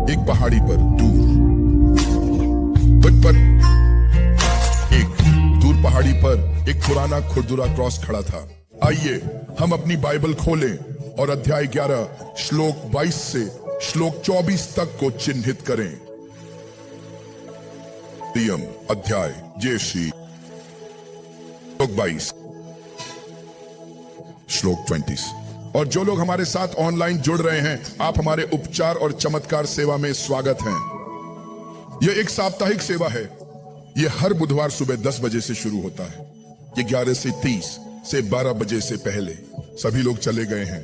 एक पहाड़ी पर दूर पहाड़ी पर एक पुराना खुरदुरा क्रॉस खड़ा था। आइए हम अपनी बाइबल खोलें और अध्याय 11 श्लोक 22 से श्लोक 24 तक को चिन्हित करें। नियम अध्याय जय श्री श्लोक 22 श्लोक 20। और जो लोग हमारे साथ ऑनलाइन जुड़ रहे हैं, आप हमारे उपचार और चमत्कार सेवा में स्वागत हैं। यह एक साप्ताहिक सेवा है। यह हर बुधवार सुबह 10 बजे से शुरू होता है। ये 11:30 से 12 बजे से पहले सभी लोग चले गए हैं।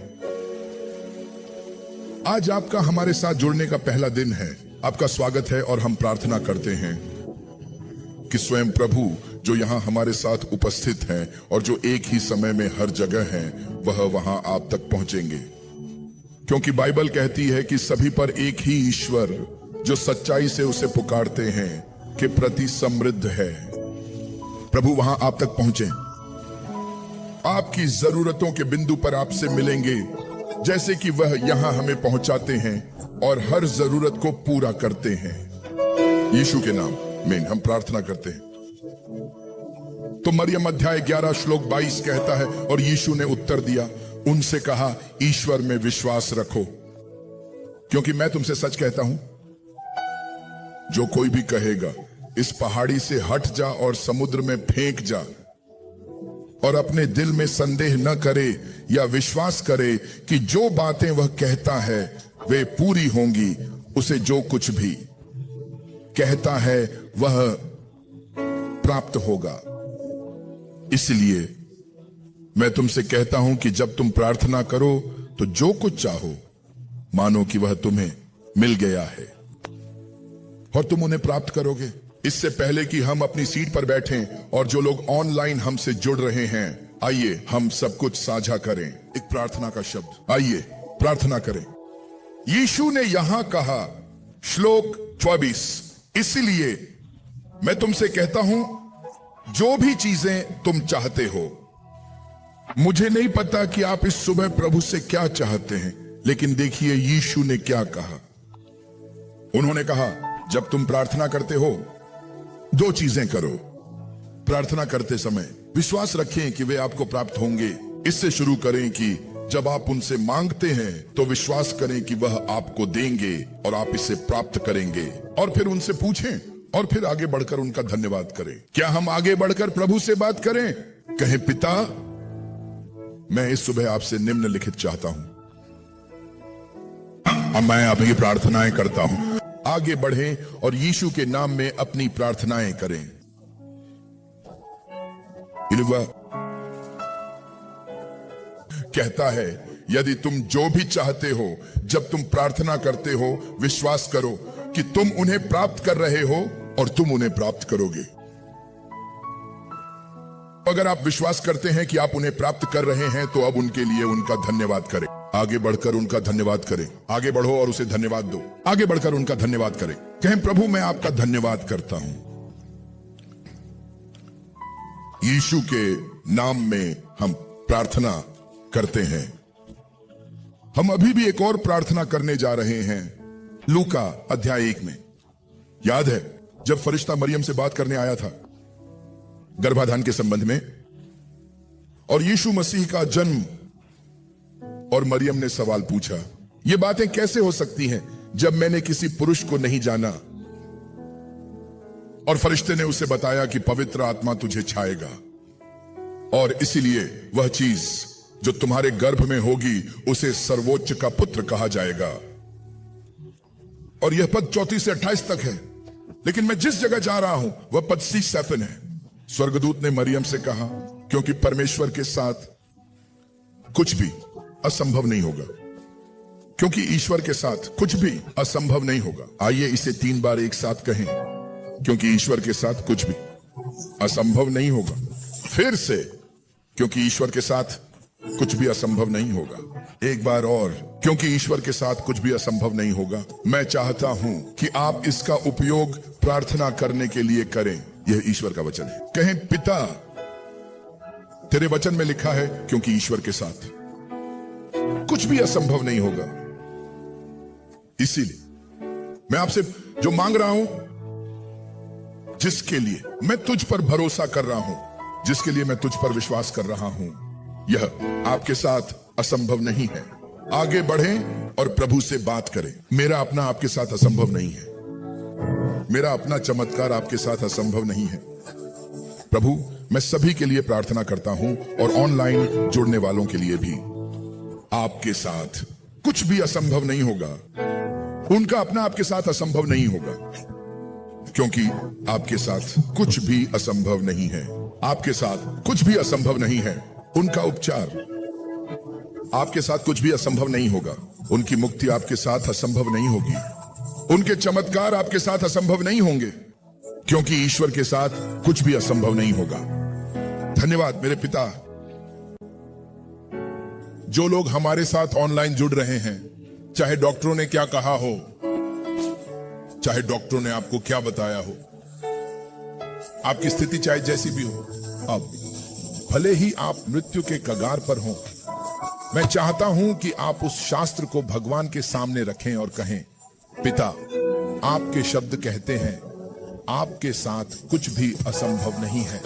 आज आपका हमारे साथ जुड़ने का पहला दिन है। आपका स्वागत है और हम प्रार्थना करते हैं कि स्वयं प्रभु जो यहां हमारे साथ उपस्थित हैं और जो एक ही समय में हर जगह हैं, वह वहां आप तक पहुंचेंगे। क्योंकि बाइबल कहती है कि सभी पर एक ही ईश्वर जो सच्चाई से उसे पुकारते हैं के प्रति समृद्ध है। प्रभु वहां आप तक पहुंचे, आपकी जरूरतों के बिंदु पर आपसे मिलेंगे, जैसे कि वह यहां हमें पहुंचाते हैं और हर जरूरत को पूरा करते हैं। यीशु के नाम में हम प्रार्थना करते हैं। तो मरियम अध्याय 11 श्लोक 22 कहता है, और यीशु ने उत्तर दिया, उनसे कहा, ईश्वर में विश्वास रखो, क्योंकि मैं तुमसे सच कहता हूं, जो कोई भी कहेगा इस पहाड़ी से हट जा और समुद्र में फेंक जा, और अपने दिल में संदेह न करे या विश्वास करे कि जो बातें वह कहता है वे पूरी होंगी, उसे जो कुछ भी कहता है वह प्राप्त होगा। इसलिए मैं तुमसे कहता हूं कि जब तुम प्रार्थना करो तो जो कुछ चाहो, मानो कि वह तुम्हें मिल गया है और तुम उन्हें प्राप्त करोगे। इससे पहले कि हम अपनी सीट पर बैठें और जो लोग ऑनलाइन हमसे जुड़ रहे हैं, आइए हम सब कुछ साझा करें। एक प्रार्थना का शब्द, आइए प्रार्थना करें। यीशु ने यहां कहा, श्लोक 24, इसलिए मैं तुमसे कहता हूं, जो भी चीजें तुम चाहते हो, मुझे नहीं पता कि आप इस सुबह प्रभु से क्या चाहते हैं, लेकिन देखिए यीशु ने क्या कहा। उन्होंने कहा, जब तुम प्रार्थना करते हो, 2 चीजें करो। प्रार्थना करते समय विश्वास रखें कि वे आपको प्राप्त होंगे। इससे शुरू करें कि जब आप उनसे मांगते हैं तो विश्वास करें कि वह आपको देंगे और आप इसे प्राप्त करेंगे। और फिर उनसे पूछें और फिर आगे बढ़कर उनका धन्यवाद करें। क्या हम आगे बढ़कर प्रभु से बात करें? कहें, पिता, मैं इस सुबह आपसे निम्नलिखित चाहता हूं। अब मैं अपनी प्रार्थनाएं करता हूं। आगे बढ़ें और यीशु के नाम में अपनी प्रार्थनाएं करें। कहता है, यदि तुम जो भी चाहते हो, जब तुम प्रार्थना करते हो, विश्वास करो कि तुम उन्हें प्राप्त कर रहे हो और तुम उन्हें प्राप्त करोगे। अगर आप विश्वास करते हैं कि आप उन्हें प्राप्त कर रहे हैं, तो अब उनके लिए उनका धन्यवाद करें। आगे बढ़कर उनका धन्यवाद करें। आगे बढ़ो और उसे धन्यवाद दो। आगे बढ़कर उनका धन्यवाद करें। कहें, प्रभु, मैं आपका धन्यवाद करता हूं। यीशु के नाम में हम प्रार्थना करते हैं। हम अभी भी एक और प्रार्थना करने जा रहे हैं। लूका अध्याय 1 में याद है जब फरिश्ता मरियम से बात करने आया था गर्भाधान के संबंध में, और यीशु मसीह का जन्म, और मरियम ने सवाल पूछा, ये बातें कैसे हो सकती हैं जब मैंने किसी पुरुष को नहीं जाना? और फरिश्ते ने उसे बताया कि पवित्र आत्मा तुझे छाएगा और इसीलिए वह चीज जो तुम्हारे गर्भ में होगी उसे सर्वोच्च का पुत्र कहा जाएगा। और यह पद 34 से 28 तक है। लेकिन मैं जिस जगह जा रहा हूं वह पद 7 है। स्वर्गदूत ने मरियम से कहा, क्योंकि परमेश्वर के साथ कुछ भी असंभव नहीं होगा। क्योंकि ईश्वर के साथ कुछ भी असंभव नहीं होगा। आइए इसे 3 बार एक साथ कहें, क्योंकि ईश्वर के साथ कुछ भी असंभव नहीं होगा। फिर से, क्योंकि ईश्वर के साथ कुछ भी असंभव नहीं होगा। एक बार और, क्योंकि ईश्वर के साथ कुछ भी असंभव नहीं होगा। मैं चाहता हूं कि आप इसका उपयोग प्रार्थना करने के लिए करें। यह ईश्वर का वचन है। कहें, पिता, तेरे वचन में लिखा है, क्योंकि ईश्वर के साथ कुछ भी असंभव नहीं होगा। इसीलिए मैं आपसे जो मांग रहा हूं, जिसके लिए मैं तुझ पर भरोसा कर रहा हूं, जिसके लिए मैं तुझ पर विश्वास कर रहा हूं, यह आपके साथ असंभव नहीं है। आगे बढ़ें और प्रभु से बात करें। मेरा अपना आपके साथ असंभव नहीं है। मेरा अपना चमत्कार आपके साथ असंभव नहीं है। प्रभु, मैं सभी के लिए प्रार्थना करता हूं और ऑनलाइन जुड़ने वालों के लिए भी। आपके साथ कुछ भी असंभव नहीं होगा। उनका अपना आपके साथ असंभव नहीं होगा, क्योंकि आपके साथ कुछ भी असंभव नहीं है। आपके साथ कुछ भी असंभव नहीं है। उनका उपचार आपके साथ कुछ भी असंभव नहीं होगा। उनकी मुक्ति आपके साथ असंभव नहीं होगी। उनके चमत्कार आपके साथ असंभव नहीं होंगे, क्योंकि ईश्वर के साथ कुछ भी असंभव नहीं होगा। धन्यवाद मेरे पिता। जो लोग हमारे साथ ऑनलाइन जुड़ रहे हैं, चाहे डॉक्टरों ने क्या कहा हो, चाहे डॉक्टरों ने आपको क्या बताया हो, आपकी स्थिति चाहे जैसी भी हो, अब भले ही आप मृत्यु के कगार पर हों, मैं चाहता हूं कि आप उस शास्त्र को भगवान के सामने रखें और कहें, पिता, आपके शब्द कहते हैं आपके साथ कुछ भी असंभव नहीं है।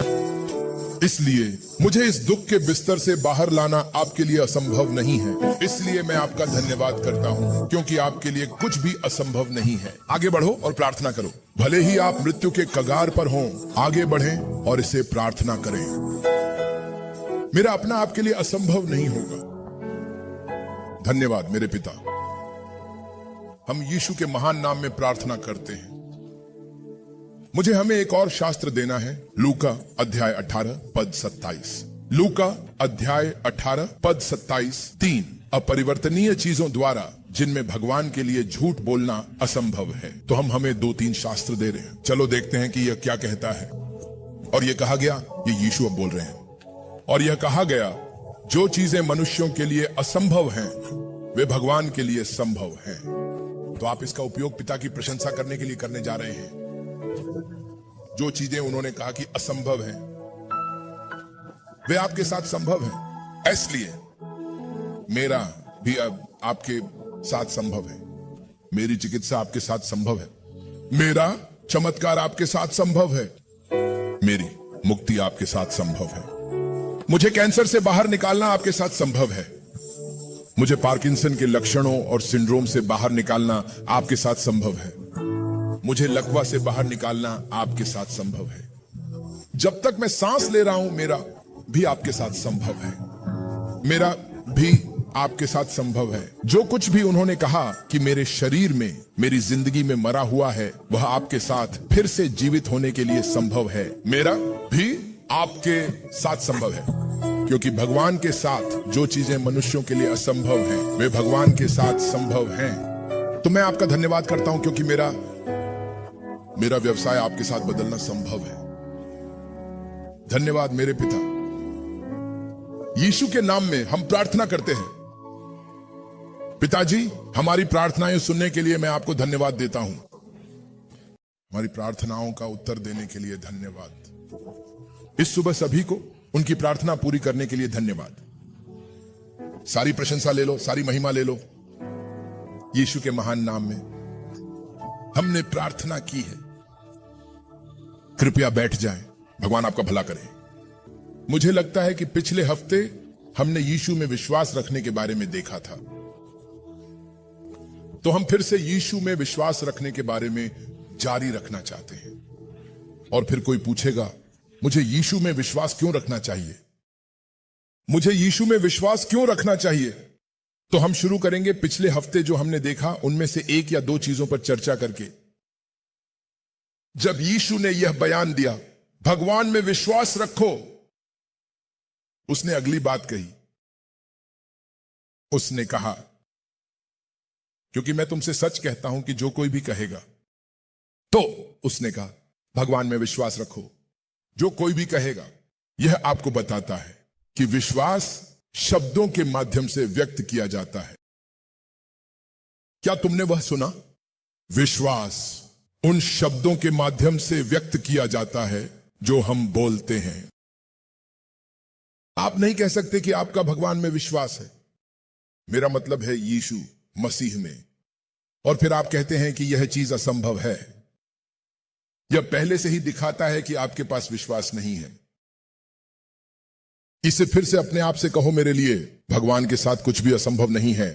इसलिए मुझे इस दुख के बिस्तर से बाहर लाना आपके लिए असंभव नहीं है। इसलिए मैं आपका धन्यवाद करता हूं, क्योंकि आपके लिए कुछ भी असंभव नहीं है। आगे बढ़ो और प्रार्थना करो। भले ही आप मृत्यु के कगार पर हों, आगे बढ़ें और इसे प्रार्थना करें। मेरा अपना आपके लिए असंभव नहीं होगा। धन्यवाद मेरे पिता। हम यीशु के महान नाम में प्रार्थना करते हैं। मुझे हमें एक और शास्त्र देना है। लूका अध्याय 18 पद 27। लूका अध्याय 18 पद 27। 3 अपरिवर्तनीय चीजों द्वारा जिनमें भगवान के लिए झूठ बोलना असंभव है। तो हम हमें 2-3 शास्त्र दे रहे हैं। चलो देखते हैं कि यह क्या कहता है। और यह कहा गया, ये यीशु अब बोल रहे हैं, और यह कहा गया, जो चीजें मनुष्यों के लिए असंभव हैं, वे भगवान के लिए संभव हैं। तो आप इसका उपयोग पिता की प्रशंसा करने के लिए करने जा रहे हैं। जो चीजें उन्होंने कहा कि असंभव हैं, वे आपके साथ संभव हैं। इसलिए मेरा भी अब आपके साथ संभव है। मेरी चिकित्सा आपके साथ संभव है। मेरा चमत्कार आपके साथ संभव है। मेरी मुक्ति आपके साथ संभव है। मुझे कैंसर से बाहर निकालना आपके साथ संभव है। मुझे पार्किंसन के लक्षणों और सिंड्रोम से बाहर निकालना आपके साथ संभव है। मुझे लकवा से बाहर निकालना आपके साथ संभव है। जब तक मैं सांस ले रहा हूं, मेरा भी आपके साथ संभव है। मेरा भी आपके साथ संभव है। जो कुछ भी उन्होंने कहा कि मेरे शरीर में, मेरी जिंदगी में मरा हुआ है, वह आपके साथ फिर से जीवित होने के लिए संभव है। मेरा भी आपके साथ संभव है, क्योंकि भगवान के साथ जो चीजें मनुष्यों के लिए असंभव हैं, वे भगवान के साथ संभव हैं। तो मैं आपका धन्यवाद करता हूं, क्योंकि मेरा व्यवसाय आपके साथ बदलना संभव है। धन्यवाद मेरे पिता। यीशु के नाम में हम प्रार्थना करते हैं। पिताजी, हमारी प्रार्थनाएं सुनने के लिए मैं आपको धन्यवाद देता हूं। हमारी प्रार्थनाओं का उत्तर देने के लिए धन्यवाद। इस सुबह सभी को उनकी प्रार्थना पूरी करने के लिए धन्यवाद। सारी प्रशंसा ले लो, सारी महिमा ले लो। यीशु के महान नाम में हमने प्रार्थना की है। कृपया बैठ जाएं। भगवान आपका भला करे। मुझे लगता है कि पिछले हफ्ते हमने यीशु में विश्वास रखने के बारे में देखा था, तो हम फिर से यीशु में विश्वास रखने के बारे में जारी रखना चाहते हैं। और फिर कोई पूछेगा, मुझे यीशु में विश्वास क्यों रखना चाहिए? मुझे यीशु में विश्वास क्यों रखना चाहिए? तो हम शुरू करेंगे पिछले हफ्ते जो हमने देखा, उनमें से 1 या 2 चीजों पर चर्चा करके। जब यीशु ने यह बयान दिया, भगवान में विश्वास रखो, उसने अगली बात कही। उसने कहा, क्योंकि मैं तुमसे सच कहता हूं कि जो कोई भी कहेगा, तो उसने कहा भगवान में विश्वास रखो। जो कोई भी कहेगा, यह आपको बताता है कि विश्वास शब्दों के माध्यम से व्यक्त किया जाता है। क्या तुमने वह सुना? विश्वास उन शब्दों के माध्यम से व्यक्त किया जाता है जो हम बोलते हैं। आप नहीं कह सकते कि आपका भगवान में विश्वास है। मेरा मतलब है यीशु मसीह में, और फिर आप कहते हैं कि यह चीज असंभव है। यह पहले से ही दिखाता है कि आपके पास विश्वास नहीं है। इसे फिर से अपने आप से कहो, मेरे लिए भगवान के साथ कुछ भी असंभव नहीं है।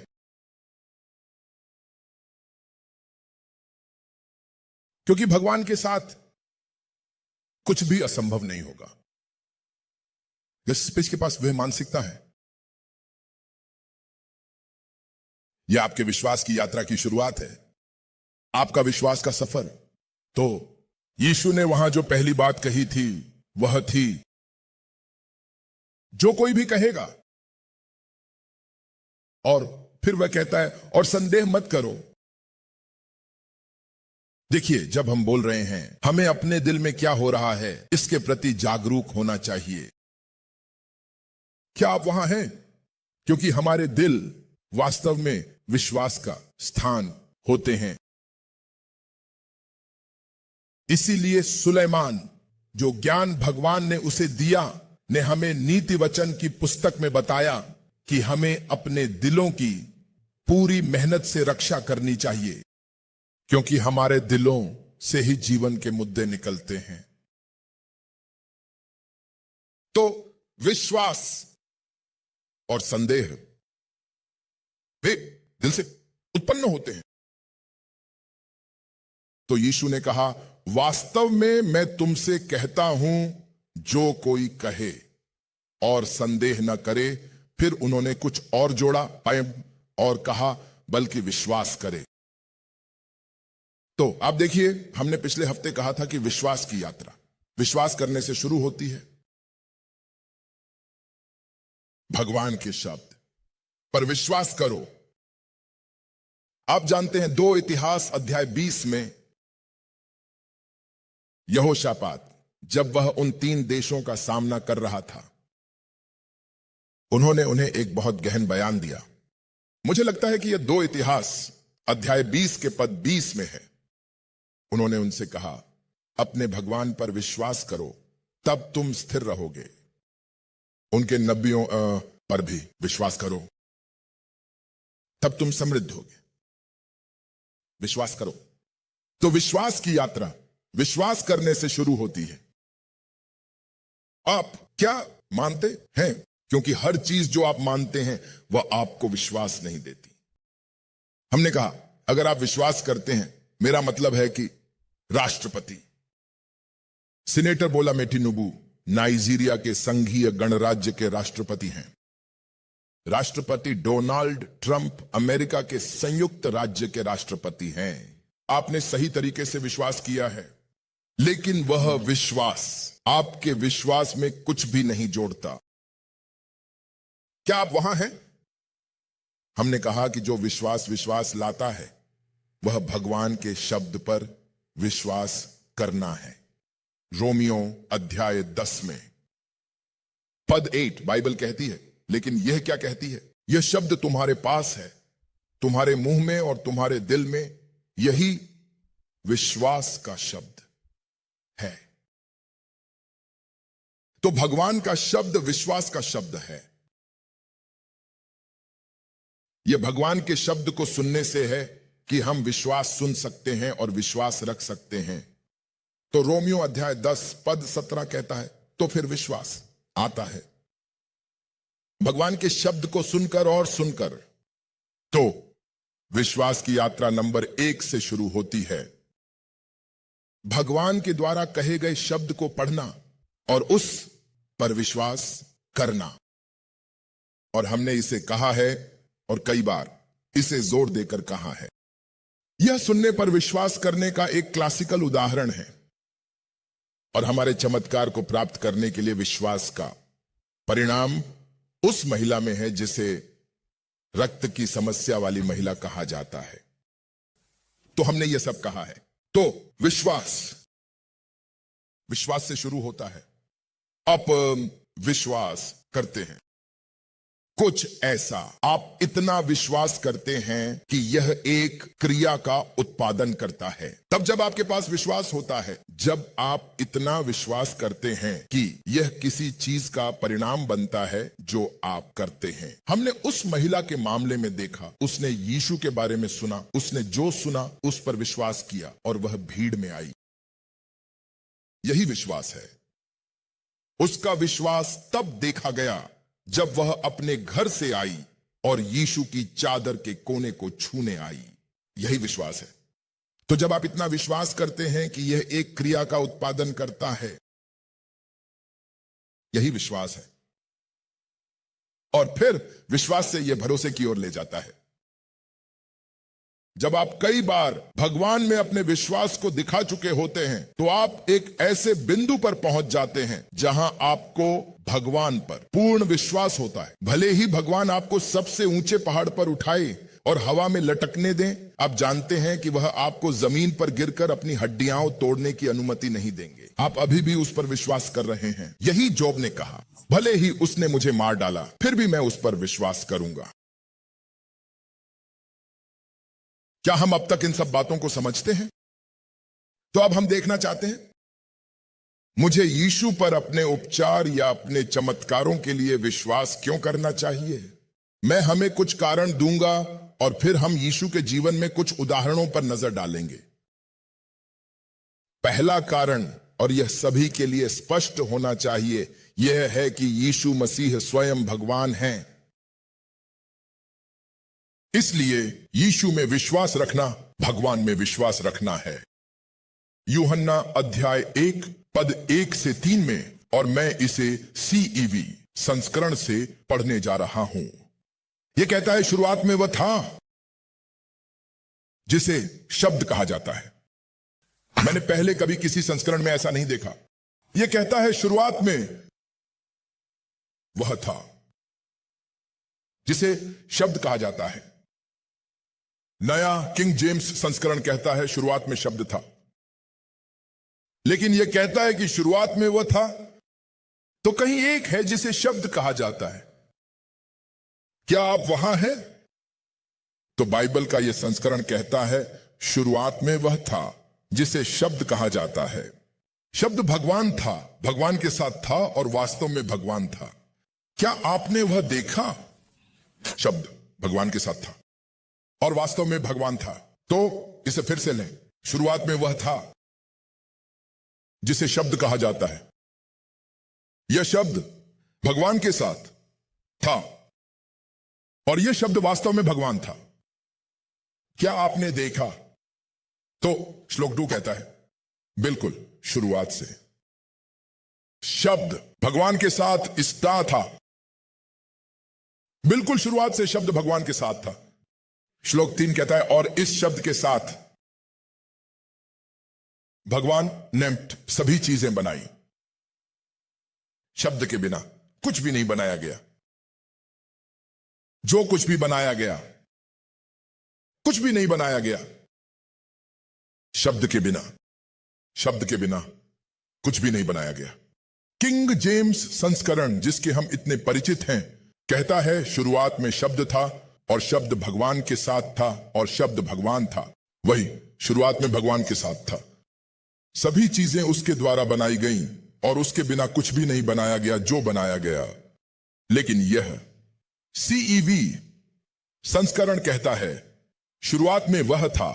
क्योंकि भगवान के साथ कुछ भी असंभव नहीं होगा। जिस के पास वह मानसिकता है, यह आपके विश्वास की यात्रा की शुरुआत है, आपका विश्वास का सफर। तो यीशु ने वहां जो पहली बात कही थी वह थी, जो कोई भी कहेगा, और फिर वह कहता है और संदेह मत करो। देखिए, जब हम बोल रहे हैं, हमें अपने दिल में क्या हो रहा है इसके प्रति जागरूक होना चाहिए। क्या आप वहां हैं? क्योंकि हमारे दिल वास्तव में विश्वास का स्थान होते हैं। इसीलिए सुलेमान, जो ज्ञान भगवान ने उसे दिया, ने हमें नीति वचन की पुस्तक में बताया कि हमें अपने दिलों की पूरी मेहनत से रक्षा करनी चाहिए, क्योंकि हमारे दिलों से ही जीवन के मुद्दे निकलते हैं। तो विश्वास और संदेह वे दिल से उत्पन्न होते हैं। तो यीशु ने कहा, वास्तव में मैं तुमसे कहता हूं, जो कोई कहे और संदेह न करे। फिर उन्होंने कुछ और जोड़ा और कहा, बल्कि विश्वास करे। तो आप देखिए, हमने पिछले हफ्ते कहा था कि विश्वास की यात्रा विश्वास करने से शुरू होती है। भगवान के शब्द पर विश्वास करो। आप जानते हैं, 2 इतिहास अध्याय 20 में यहोशापात, जब वह उन 3 देशों का सामना कर रहा था, उन्होंने उन्हें एक बहुत गहन बयान दिया। मुझे लगता है कि यह 2 इतिहास अध्याय 20 के पद 20 में है। उन्होंने उनसे कहा, अपने भगवान पर विश्वास करो, तब तुम स्थिर रहोगे। उनके नबियों पर भी विश्वास करो, तब तुम समृद्ध होगे। विश्वास करो। तो विश्वास की यात्रा विश्वास करने से शुरू होती है। आप क्या मानते हैं? क्योंकि हर चीज जो आप मानते हैं वह आपको विश्वास नहीं देती। हमने कहा, अगर आप विश्वास करते हैं, मेरा मतलब है कि राष्ट्रपति सीनेटर बोला मेटिनुबू नाइजीरिया के संघीय गणराज्य के राष्ट्रपति हैं। राष्ट्रपति डोनाल्ड ट्रंप अमेरिका के संयुक्त राज्य के राष्ट्रपति हैं। आपने सही तरीके से विश्वास किया है, लेकिन वह विश्वास आपके विश्वास में कुछ भी नहीं जोड़ता। क्या आप वहां हैं? हमने कहा कि जो विश्वास लाता है, वह भगवान के शब्द पर विश्वास करना है। रोमियो अध्याय 10 में पद 8 बाइबल कहती है, लेकिन यह क्या कहती है? यह शब्द तुम्हारे पास है, तुम्हारे मुंह में और तुम्हारे दिल में, यही विश्वास का शब्द है। तो भगवान का शब्द विश्वास का शब्द है। यह भगवान के शब्द को सुनने से है कि हम विश्वास सुन सकते हैं और विश्वास रख सकते हैं। तो रोमियो अध्याय 10 पद 17 कहता है, तो फिर विश्वास आता है भगवान के शब्द को सुनकर और सुनकर। तो विश्वास की यात्रा नंबर 1 से शुरू होती है। भगवान के द्वारा कहे गए शब्द को पढ़ना और उस पर विश्वास करना। और हमने इसे कहा है और कई बार इसे जोर देकर कहा है। यह सुनने पर विश्वास करने का एक क्लासिकल उदाहरण है। और हमारे चमत्कार को प्राप्त करने के लिए विश्वास का परिणाम उस महिला में है जिसे रक्त की समस्या वाली महिला कहा जाता है। तो हमने यह सब कहा है। तो विश्वास से शुरू होता है। आप विश्वास करते हैं। कुछ ऐसा आप इतना विश्वास करते हैं कि यह एक क्रिया का उत्पादन करता है। तब जब आपके पास विश्वास होता है, जब आप इतना विश्वास करते हैं कि यह किसी चीज का परिणाम बनता है जो आप करते हैं। हमने उस महिला के मामले में देखा, उसने यीशु के बारे में सुना, उसने जो सुना उस पर विश्वास किया और वह भीड़ में आई। यही विश्वास है। उसका विश्वास तब देखा गया जब वह अपने घर से आई और यीशु की चादर के कोने को छूने आई। यही विश्वास है। तो जब आप इतना विश्वास करते हैं कि यह एक क्रिया का उत्पादन करता है, यही विश्वास है। और फिर विश्वास से यह भरोसे की ओर ले जाता है। जब आप कई बार भगवान में अपने विश्वास को दिखा चुके होते हैं, तो आप एक ऐसे बिंदु पर पहुंच जाते हैं जहां आपको भगवान पर पूर्ण विश्वास होता है। भले ही भगवान आपको सबसे ऊंचे पहाड़ पर उठाए और हवा में लटकने दें, आप जानते हैं कि वह आपको जमीन पर गिरकर अपनी हड्डियां तोड़ने की अनुमति नहीं देंगे। आप अभी भी उस पर विश्वास कर रहे हैं। यही जोब ने कहा, भले ही उसने मुझे मार डाला, फिर भी मैं उस पर विश्वास करूंगा। क्या हम अब तक इन सब बातों को समझते हैं? तो अब हम देखना चाहते हैं, मुझे यीशु पर अपने उपचार या अपने चमत्कारों के लिए विश्वास क्यों करना चाहिए? मैं हमें कुछ कारण दूंगा और फिर हम यीशु के जीवन में कुछ उदाहरणों पर नजर डालेंगे। पहला कारण, और यह सभी के लिए स्पष्ट होना चाहिए, यह है कि यीशु मसीह स्वयं भगवान हैं। इसलिए यीशु में विश्वास रखना भगवान में विश्वास रखना है। यूहन्ना अध्याय 1 पद 1 से 3 में, और मैं इसे CEV संस्करण से पढ़ने जा रहा हूं। यह कहता है, शुरुआत में वह था जिसे शब्द कहा जाता है। मैंने पहले कभी किसी संस्करण में ऐसा नहीं देखा। यह कहता है, शुरुआत में वह था जिसे शब्द कहा जाता है। नया किंग जेम्स संस्करण कहता है, शुरुआत में शब्द था। लेकिन यह कहता है कि शुरुआत में वह था, तो कहीं एक है जिसे शब्द कहा जाता है। क्या आप वहां हैं? तो बाइबल का यह संस्करण कहता है, शुरुआत में वह था जिसे शब्द कहा जाता है। शब्द भगवान था, भगवान के साथ था और वास्तव में भगवान था। क्या आपने वह देखा? शब्द भगवान के साथ था और वास्तव में भगवान था। तो इसे फिर से लें, शुरुआत में वह था जिसे शब्द कहा जाता है। यह शब्द भगवान के साथ था और यह शब्द वास्तव में भगवान था। क्या आपने देखा? तो श्लोक 2 कहता है, बिल्कुल शुरुआत से शब्द भगवान के साथ स्था था। बिल्कुल शुरुआत से शब्द भगवान के साथ था। श्लोक 3 कहता है, और इस शब्द के साथ भगवान ने सभी चीजें बनाई। शब्द के बिना कुछ भी नहीं बनाया गया। जो कुछ भी बनाया गया, कुछ भी नहीं बनाया गया शब्द के बिना। शब्द के बिना कुछ भी नहीं बनाया गया। किंग जेम्स संस्करण, जिसके हम इतने परिचित हैं, कहता है, शुरुआत में शब्द था और शब्द भगवान के साथ था और शब्द भगवान था। वही शुरुआत में भगवान के साथ था। सभी चीजें उसके द्वारा बनाई गईं और उसके बिना कुछ भी नहीं बनाया गया जो बनाया गया। लेकिन यह CEV संस्करण कहता है, शुरुआत में वह था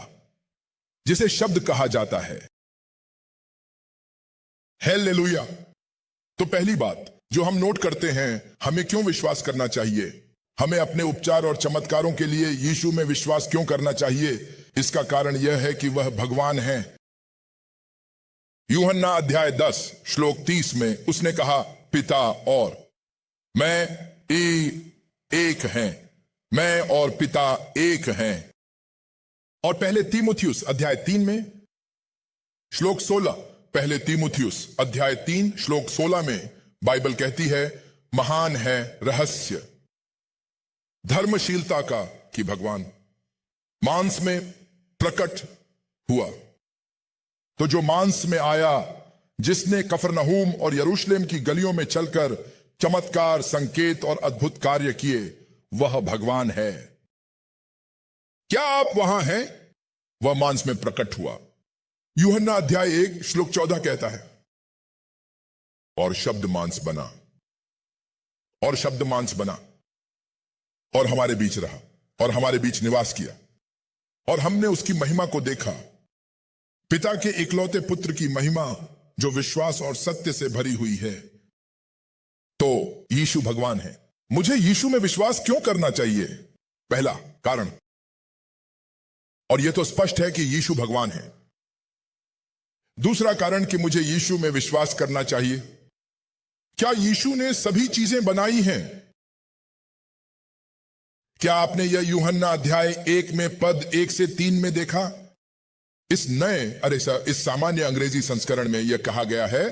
जिसे शब्द कहा जाता है। हालेलुया। तो पहली बात जो हम नोट करते हैं, हमें क्यों विश्वास करना चाहिए, हमें अपने उपचार और चमत्कारों के लिए यीशु में विश्वास क्यों करना चाहिए, इसका कारण यह है कि वह भगवान है। यूहन्ना अध्याय 10 श्लोक 30 में उसने कहा, पिता और मैं एक हैं, मैं और पिता एक हैं। और पहले तीमुथियुस अध्याय 3 में श्लोक 16, पहले तीमुथियुस अध्याय 3 श्लोक 16 में बाइबल कहती है, महान है रहस्य धर्मशीलता का कि भगवान मांस में प्रकट हुआ। तो जो मांस में आया, जिसने कफरनहूम और यरूशलेम की गलियों में चलकर चमत्कार, संकेत और अद्भुत कार्य किए, वह भगवान है। क्या आप वहां हैं? वह मांस में प्रकट हुआ। यूहन्ना अध्याय 1 श्लोक 14 कहता है, और शब्द मांस बना, और शब्द मांस बना और हमारे बीच रहा और हमारे बीच निवास किया, और हमने उसकी महिमा को देखा, पिता के इकलौते पुत्र की महिमा जो विश्वास और सत्य से भरी हुई है। तो यीशु भगवान है। मुझे यीशु में विश्वास क्यों करना चाहिए? पहला कारण, और यह तो स्पष्ट है कि यीशु भगवान है। दूसरा कारण कि मुझे यीशु में विश्वास करना चाहिए, क्या यीशु ने सभी चीजें बनाई हैं? क्या आपने यह यूहन्ना अध्याय 1 में पद 1 से 3 में देखा? इस सामान्य अंग्रेजी संस्करण में यह कहा गया है,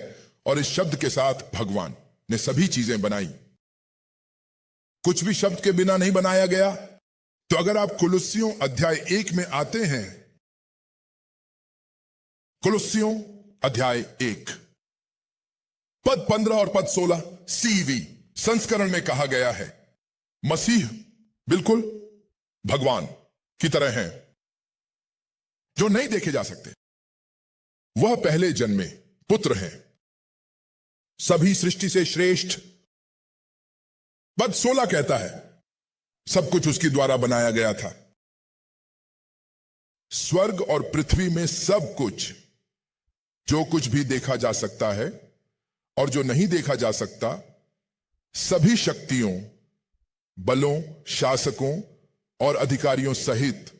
और इस शब्द के साथ भगवान ने सभी चीजें बनाई, कुछ भी शब्द के बिना नहीं बनाया गया। तो अगर आप कुलुस्सियों अध्याय 1 में आते हैं, कुलुस्सियों अध्याय 1 पद 15 और पद 16 सीवी संस्करण में कहा गया है, मसीह बिल्कुल भगवान की तरह हैं, जो नहीं देखे जा सकते। वह पहले जन्मे पुत्र हैं, सभी सृष्टि से श्रेष्ठ। पद 16 कहता है, सब कुछ उसके द्वारा बनाया गया था। स्वर्ग और पृथ्वी में सब कुछ, जो कुछ भी देखा जा सकता है और जो नहीं देखा जा सकता, सभी शक्तियों, बलों, शासकों और अधिकारियों सहित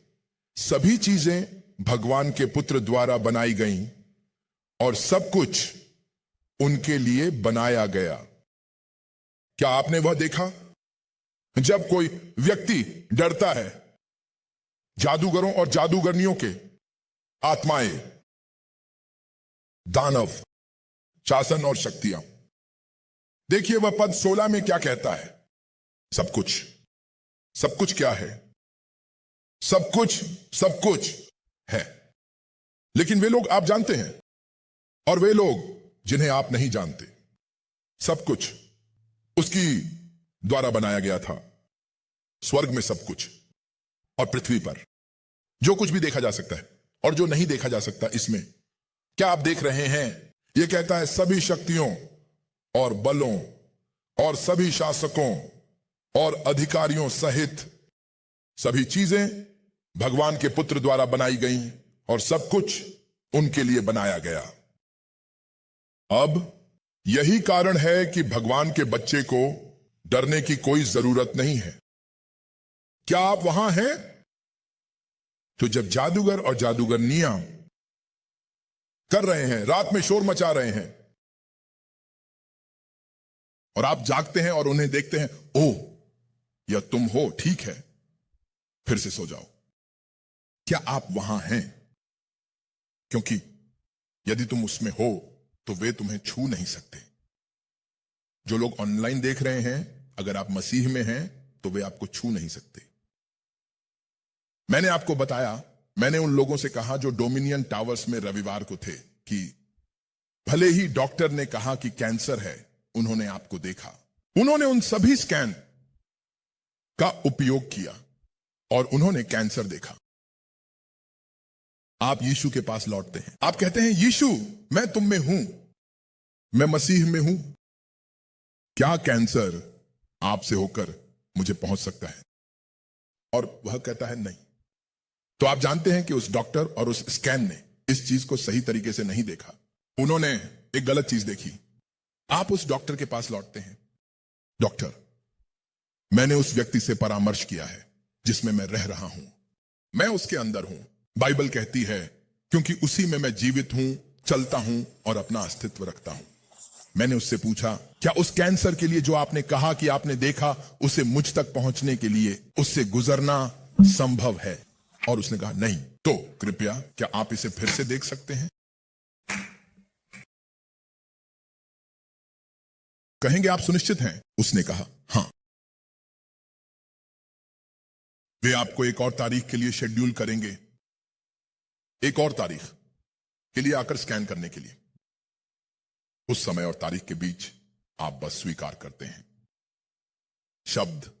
सभी चीजें भगवान के पुत्र द्वारा बनाई गईं, और सब कुछ उनके लिए बनाया गया। क्या आपने वह देखा जब कोई व्यक्ति डरता है? जादूगरों और जादूगरनियों के आत्माएं, दानव, शासन और शक्तियां। देखिए वह पद 16 में क्या कहता है, सब कुछ। सब कुछ क्या है? सब कुछ है। लेकिन वे लोग आप जानते हैं, और वे लोग जिन्हें आप नहीं जानते। सब कुछ उसकी द्वारा बनाया गया था। स्वर्ग में सब कुछ, और पृथ्वी पर जो कुछ भी देखा जा सकता है और जो नहीं देखा जा सकता। इसमें क्या आप देख रहे हैं? यह कहता है सभी शक्तियों और बलों और सभी शासकों और अधिकारियों सहित सभी चीजें भगवान के पुत्र द्वारा बनाई गई, और सब कुछ उनके लिए बनाया गया। अब यही कारण है कि भगवान के बच्चे को डरने की कोई जरूरत नहीं है। क्या आप वहां हैं? तो जब जादूगर और जादूगरनियां कर रहे हैं, रात में शोर मचा रहे हैं, और आप जागते हैं और उन्हें देखते हैं, ओह या तुम हो, ठीक है, फिर से सो जाओ। क्या आप वहां हैं? क्योंकि यदि तुम उसमें हो तो वे तुम्हें छू नहीं सकते। जो लोग ऑनलाइन देख रहे हैं, अगर आप मसीह में हैं तो वे आपको छू नहीं सकते। मैंने आपको बताया, मैंने उन लोगों से कहा जो डोमिनियन टावर्स में रविवार को थे, कि भले ही डॉक्टर ने कहा कि कैंसर है, उन्होंने आपको देखा। उन्होंने उन सभी स्कैन का उपयोग किया और उन्होंने कैंसर देखा। आप यीशु के पास लौटते हैं, आप कहते हैं, यीशु मैं तुम में हूं, मैं मसीह में हूं, क्या कैंसर आपसे होकर मुझे पहुंच सकता है? और वह कहता है नहीं। तो आप जानते हैं कि उस डॉक्टर और उस स्कैन ने इस चीज को सही तरीके से नहीं देखा। उन्होंने एक गलत चीज देखी। आप उस डॉक्टर के पास लौटते हैं, डॉक्टर मैंने उस व्यक्ति से परामर्श किया है जिसमें मैं रह रहा हूं, मैं उसके अंदर हूं। बाइबल कहती है क्योंकि उसी में मैं जीवित हूं, चलता हूं और अपना अस्तित्व रखता हूं। मैंने उससे पूछा, क्या उस कैंसर के लिए जो आपने कहा कि आपने देखा, उसे मुझ तक पहुंचने के लिए उससे गुजरना संभव है? और उसने कहा नहीं। तो कृपया क्या आप इसे फिर से देख सकते हैं? कहेंगे आप सुनिश्चित हैं? उसने कहा हां। वे आपको एक और तारीख के लिए शेड्यूल करेंगे, एक और तारीख के लिए आकर स्कैन करने के लिए। उस समय और तारीख के बीच आप बस स्वीकार करते हैं। शब्द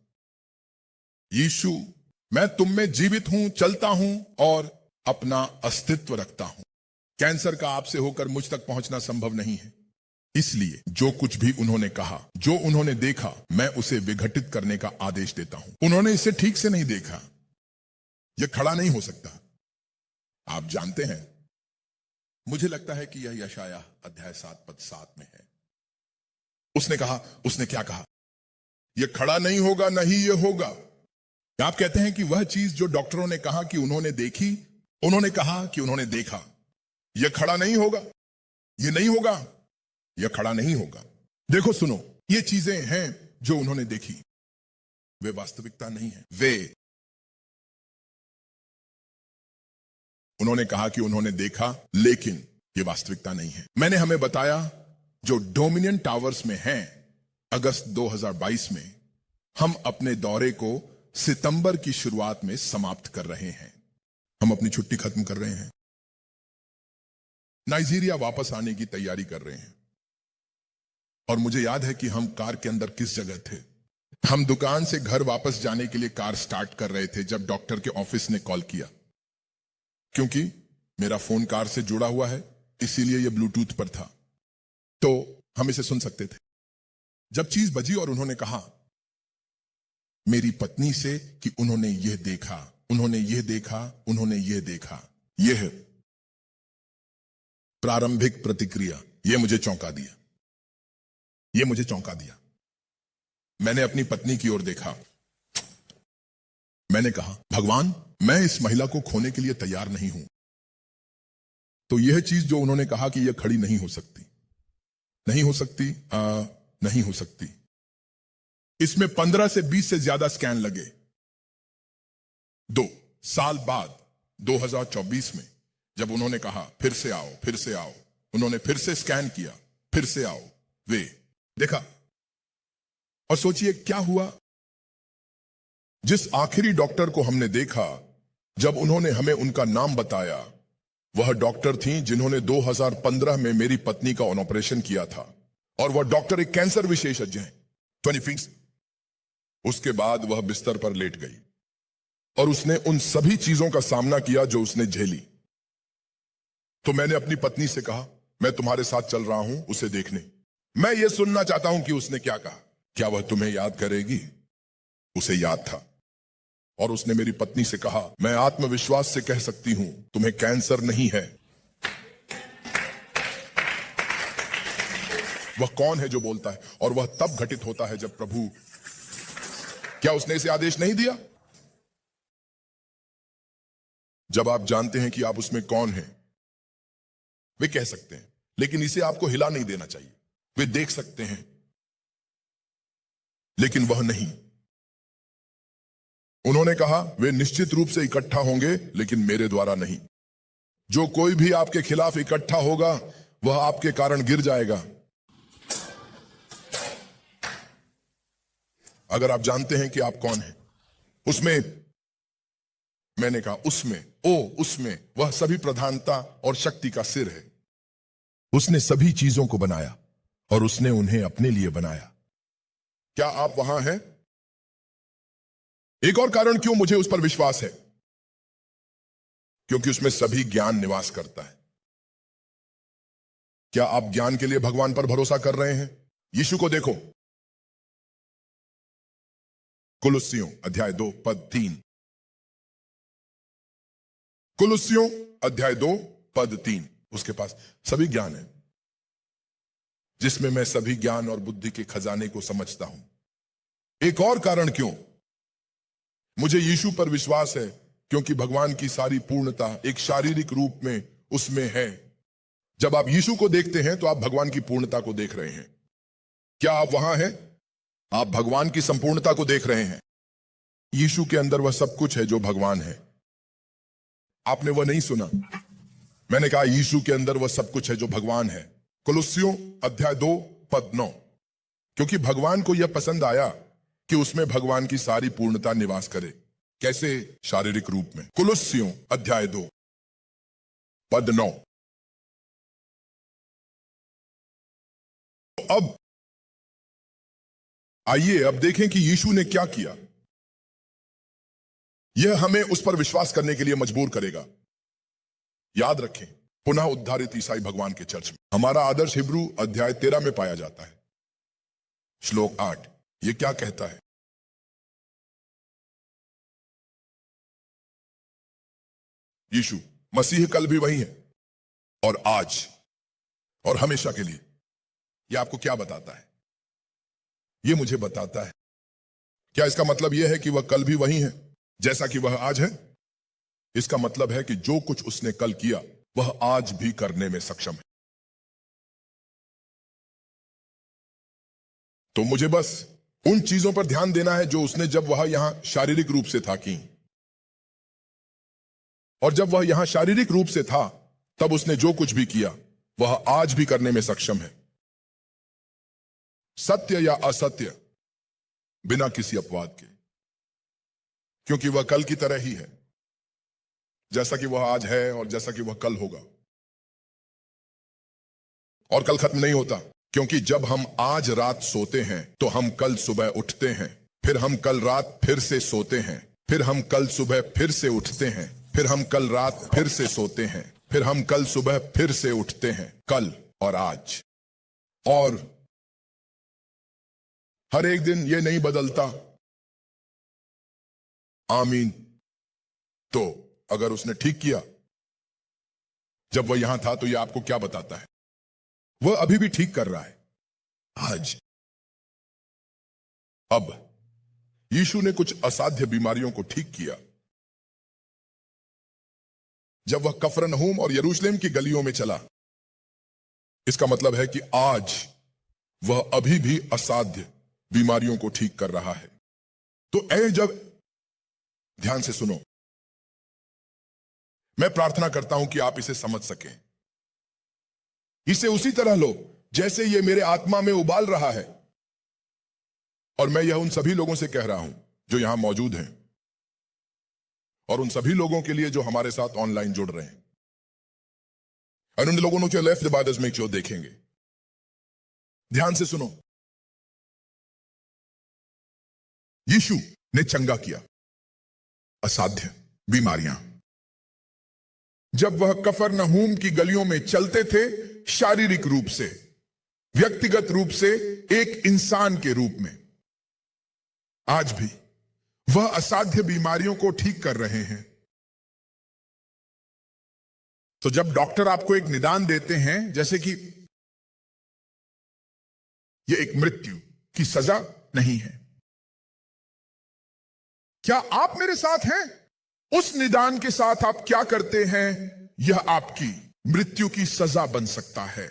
यीशु, मैं तुम में जीवित हूं, चलता हूं और अपना अस्तित्व रखता हूं। कैंसर का आपसे होकर मुझ तक पहुंचना संभव नहीं है। इसलिए जो कुछ भी उन्होंने कहा, जो उन्होंने देखा, मैं उसे विघटित करने का आदेश देता हूं। उन्होंने इसे ठीक से नहीं देखा। यह खड़ा नहीं हो सकता। आप जानते हैं, मुझे लगता है कि यह यशायाह अध्याय 7 पद 7 में है। उसने कहा, उसने क्या कहा? यह खड़ा नहीं होगा, न ही यह होगा। आप कहते हैं कि वह चीज जो डॉक्टरों ने कहा कि उन्होंने देखी, उन्होंने कहा कि उन्होंने देखा, यह खड़ा नहीं होगा, यह नहीं होगा, यह खड़ा नहीं होगा। देखो, सुनो, ये चीजें हैं जो उन्होंने देखी, वे वास्तविकता नहीं है। उन्होंने कहा कि उन्होंने देखा, लेकिन यह वास्तविकता नहीं है। मैंने हमें बताया, जो डोमिनियन टावर्स में हैं, अगस्त 2022 में हम अपने दौरे को सितंबर की शुरुआत में समाप्त कर रहे हैं। हम अपनी छुट्टी खत्म कर रहे हैं, नाइजीरिया वापस आने की तैयारी कर रहे हैं। और मुझे याद है कि हम कार के अंदर किस जगह थे। हम दुकान से घर वापस जाने के लिए कार स्टार्ट कर रहे थे जब डॉक्टर के ऑफिस ने कॉल किया। क्योंकि मेरा फोन कार से जुड़ा हुआ है, इसीलिए यह ब्लूटूथ पर था, तो हम इसे सुन सकते थे। जब चीज बजी और उन्होंने कहा मेरी पत्नी से कि उन्होंने यह देखा, उन्होंने यह देखा, उन्होंने यह देखा, यह प्रारंभिक प्रतिक्रिया, यह मुझे चौंका दिया, यह मुझे चौंका दिया। मैंने अपनी पत्नी की ओर देखा। मैंने कहा, भगवान, मैं इस महिला को खोने के लिए तैयार नहीं हूं। तो यह चीज जो उन्होंने कहा कि यह खड़ी नहीं हो सकती, नहीं हो सकती, नहीं हो सकती। इसमें 15 से 20 से ज्यादा स्कैन लगे। 2 साल बाद 2024 में जब उन्होंने कहा फिर से आओ, फिर से आओ, उन्होंने फिर से स्कैन किया, फिर से आओ, वे देखा। और सोचिए क्या हुआ। जिस आखिरी डॉक्टर को हमने देखा, जब उन्होंने हमें उनका नाम बताया, वह डॉक्टर थी जिन्होंने 2015 में मेरी पत्नी का ऑपरेशन किया था। और वह डॉक्टर एक कैंसर विशेषज्ञ हैं, 25। उसके बाद वह बिस्तर पर लेट गई और उसने उन सभी चीजों का सामना किया जो उसने झेली। तो मैंने अपनी पत्नी से कहा, मैं तुम्हारे साथ चल रहा हूं उसे देखने। मैं यह सुनना चाहता हूं कि उसने क्या कहा। क्या वह तुम्हें याद करेगी? उसे याद था। और उसने मेरी पत्नी से कहा, मैं आत्मविश्वास से कह सकती हूं तुम्हें कैंसर नहीं है। वह कौन है जो बोलता है? और वह तब घटित होता है जब प्रभु, क्या उसने इसे आदेश नहीं दिया? जब आप जानते हैं कि आप उसमें कौन हैं, वे कह सकते हैं, लेकिन इसे आपको हिला नहीं देना चाहिए। वे देख सकते हैं, लेकिन वह नहीं। उन्होंने कहा, वे निश्चित रूप से इकट्ठा होंगे, लेकिन मेरे द्वारा नहीं। जो कोई भी आपके खिलाफ इकट्ठा होगा, वह आपके कारण गिर जाएगा। अगर आप जानते हैं कि आप कौन हैं, उसमें, मैंने कहा उसमें, उसमें वह सभी प्रधानता और शक्ति का सिर है। उसने सभी चीजों को बनाया और उसने उन्हें अपने लिए बनाया। क्या आप वहां हैं? एक और कारण क्यों मुझे उस पर विश्वास है, क्योंकि उसमें सभी ज्ञान निवास करता है। क्या आप ज्ञान के लिए भगवान पर भरोसा कर रहे हैं? यीशु को देखो, कुलुस्सियों अध्याय 2 पद 3। कुलुस्सियों अध्याय 2 पद 3। उसके पास सभी ज्ञान है, जिसमें मैं सभी ज्ञान और बुद्धि के खजाने को समझता हूं। एक और कारण क्यों मुझे यीशु पर विश्वास है, क्योंकि भगवान की सारी पूर्णता एक शारीरिक रूप में उसमें है। जब आप यीशु को देखते हैं तो आप भगवान की पूर्णता को देख रहे हैं। क्या आप वहां हैं? आप भगवान की संपूर्णता को देख रहे हैं। यीशु के अंदर वह सब कुछ है जो भगवान है। आपने वह नहीं सुना, मैंने कहा यीशु के अंदर वह सब कुछ है जो भगवान है। कुलुस्सियों अध्याय 2 पद 9। क्योंकि भगवान को यह पसंद आया कि उसमें भगवान की सारी पूर्णता निवास करे। कैसे? शारीरिक रूप में। कुलुस्सियों अध्याय 2 पद 9। अब आइए अब देखें कि यीशु ने क्या किया। यह हमें उस पर विश्वास करने के लिए मजबूर करेगा। याद रखें, पुनः उद्धारित ईसाई भगवान के चर्च में हमारा आदर्श हिब्रू अध्याय 13 में पाया जाता है। श्लोक 8 ये क्या कहता है? यीशु मसीह कल भी वही है और आज और हमेशा के लिए। यह आपको क्या बताता है? यह मुझे बताता है, क्या इसका मतलब यह है कि वह कल भी वही है जैसा कि वह आज है? इसका मतलब है कि जो कुछ उसने कल किया वह आज भी करने में सक्षम है। तो मुझे बस उन चीजों पर ध्यान देना है जो उसने जब वह यहां शारीरिक रूप से था की। और जब वह यहां शारीरिक रूप से था तब उसने जो कुछ भी किया वह आज भी करने में सक्षम है, सत्य या असत्य, बिना किसी अपवाद के, क्योंकि वह कल की तरह ही है, जैसा कि वह आज है और जैसा कि वह कल होगा। और कल खत्म नहीं होता, क्योंकि जब हम आज रात सोते हैं तो हम कल सुबह उठते हैं, फिर हम कल रात फिर से सोते हैं, फिर हम कल सुबह फिर से उठते हैं, फिर हम कल रात फिर से सोते हैं, फिर हम कल सुबह फिर से उठते हैं। कल और आज, और हर एक दिन ये नहीं बदलता। आमीन। तो अगर उसने ठीक किया जब वह यहां था तो यह आपको क्या बताता है? वह अभी भी ठीक कर रहा है आज। अब यीशु ने कुछ असाध्य बीमारियों को ठीक किया जब वह कफरनहूम और यरूशलेम की गलियों में चला। इसका मतलब है कि आज वह अभी भी असाध्य बीमारियों को ठीक कर रहा है। तो जब ध्यान से सुनो, मैं प्रार्थना करता हूं कि आप इसे समझ सकें। इसे उसी तरह लो जैसे ये मेरे आत्मा में उबाल रहा है, और मैं यह उन सभी लोगों से कह रहा हूं जो यहां मौजूद हैं और उन सभी लोगों के लिए जो हमारे साथ ऑनलाइन जुड़ रहे हैं। और उन लोगों के लेफ्ट बादस में जो देखेंगे, ध्यान से सुनो। यीशु ने चंगा किया असाध्य बीमारियां जब वह कफरनहूम की गलियों में चलते थे, शारीरिक रूप से, व्यक्तिगत रूप से, एक इंसान के रूप में। आज भी वह असाध्य बीमारियों को ठीक कर रहे हैं। तो जब डॉक्टर आपको एक निदान देते हैं, जैसे कि यह एक मृत्यु की सजा नहीं है, क्या आप मेरे साथ हैं? उस निदान के साथ आप क्या करते हैं? यह आपकी मृत्यु की सजा बन सकता है।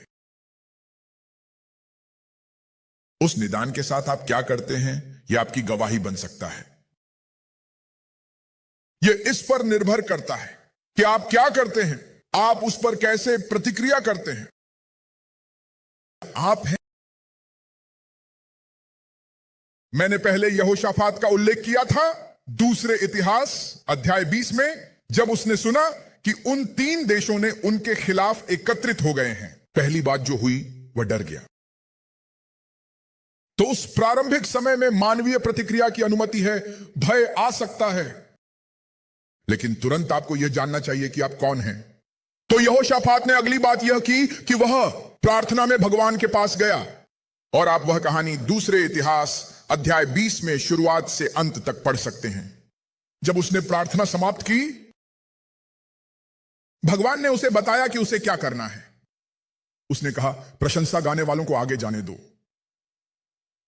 उस निदान के साथ आप क्या करते हैं? यह आपकी गवाही बन सकता है। यह इस पर निर्भर करता है कि आप क्या करते हैं, आप उस पर कैसे प्रतिक्रिया करते हैं। आप हैं। मैंने पहले यहोशाफात का उल्लेख किया था दूसरे इतिहास अध्याय 20 में, जब उसने सुना कि उन 3 देशों ने उनके खिलाफ एकत्रित हो गए हैं। पहली बात जो हुई वह डर गया। तो उस प्रारंभिक समय में मानवीय प्रतिक्रिया की अनुमति है, भय आ सकता है, लेकिन तुरंत आपको यह जानना चाहिए कि आप कौन हैं। तो यहोशाफात ने अगली बात यह की कि वह प्रार्थना में भगवान के पास गया, और आप वह कहानी दूसरे इतिहास अध्याय 20 में शुरुआत से अंत तक पढ़ सकते हैं। जब उसने प्रार्थना समाप्त की, भगवान ने उसे बताया कि उसे क्या करना है। उसने कहा, प्रशंसा गाने वालों को आगे जाने दो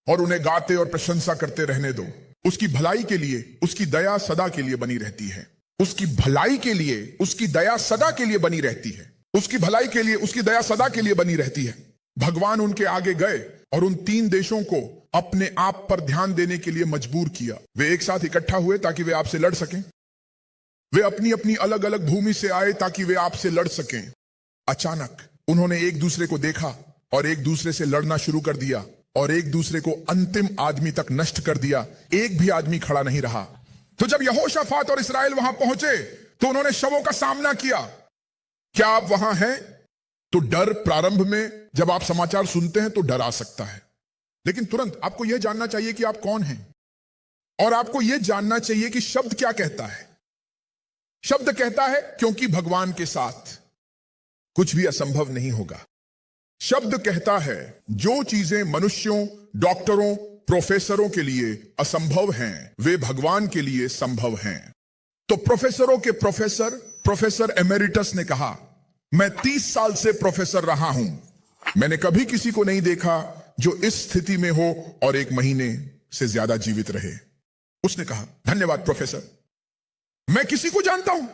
और उन्हें गाते और प्रशंसा करते रहने दो। उसकी भलाई के लिए उसकी दया सदा के लिए बनी रहती है। उसकी भलाई के लिए उसकी दया सदा के लिए बनी रहती है। उसकी भलाई के लिए उसकी दया सदा के लिए बनी रहती है। भगवान उनके आगे गए और उन 3 देशों को अपने आप पर ध्यान देने के लिए मजबूर किया। वे एक साथ इकट्ठा हुए ताकि वे आपसे लड़ सकें। वे अपनी अपनी अलग अलग भूमि से आए ताकि वे आपसे लड़ सकें। अचानक उन्होंने एक दूसरे को देखा और एक दूसरे से लड़ना शुरू कर दिया, और एक दूसरे को अंतिम आदमी तक नष्ट कर दिया। एक भी आदमी खड़ा नहीं रहा। तो जब यहोशाफात और इस्राएल वहां पहुंचे तो उन्होंने शवों का सामना किया। क्या आप वहां हैं? तो डर प्रारंभ में जब आप समाचार सुनते हैं तो डर आ सकता है, लेकिन तुरंत आपको यह जानना चाहिए कि आप कौन हैं, और आपको यह जानना चाहिए कि शब्द क्या कहता है। शब्द कहता है क्योंकि भगवान के साथ कुछ भी असंभव नहीं होगा। शब्द कहता है जो चीजें मनुष्यों, डॉक्टरों, प्रोफेसरों के लिए असंभव हैं वे भगवान के लिए संभव हैं। तो प्रोफेसरों के प्रोफेसर एमेरिटस ने कहा, मैं 30 साल से प्रोफेसर रहा हूं, मैंने कभी किसी को नहीं देखा जो इस स्थिति में हो और 1 महीने से ज्यादा जीवित रहे। उसने कहा, धन्यवाद प्रोफेसर, मैं किसी को जानता हूं।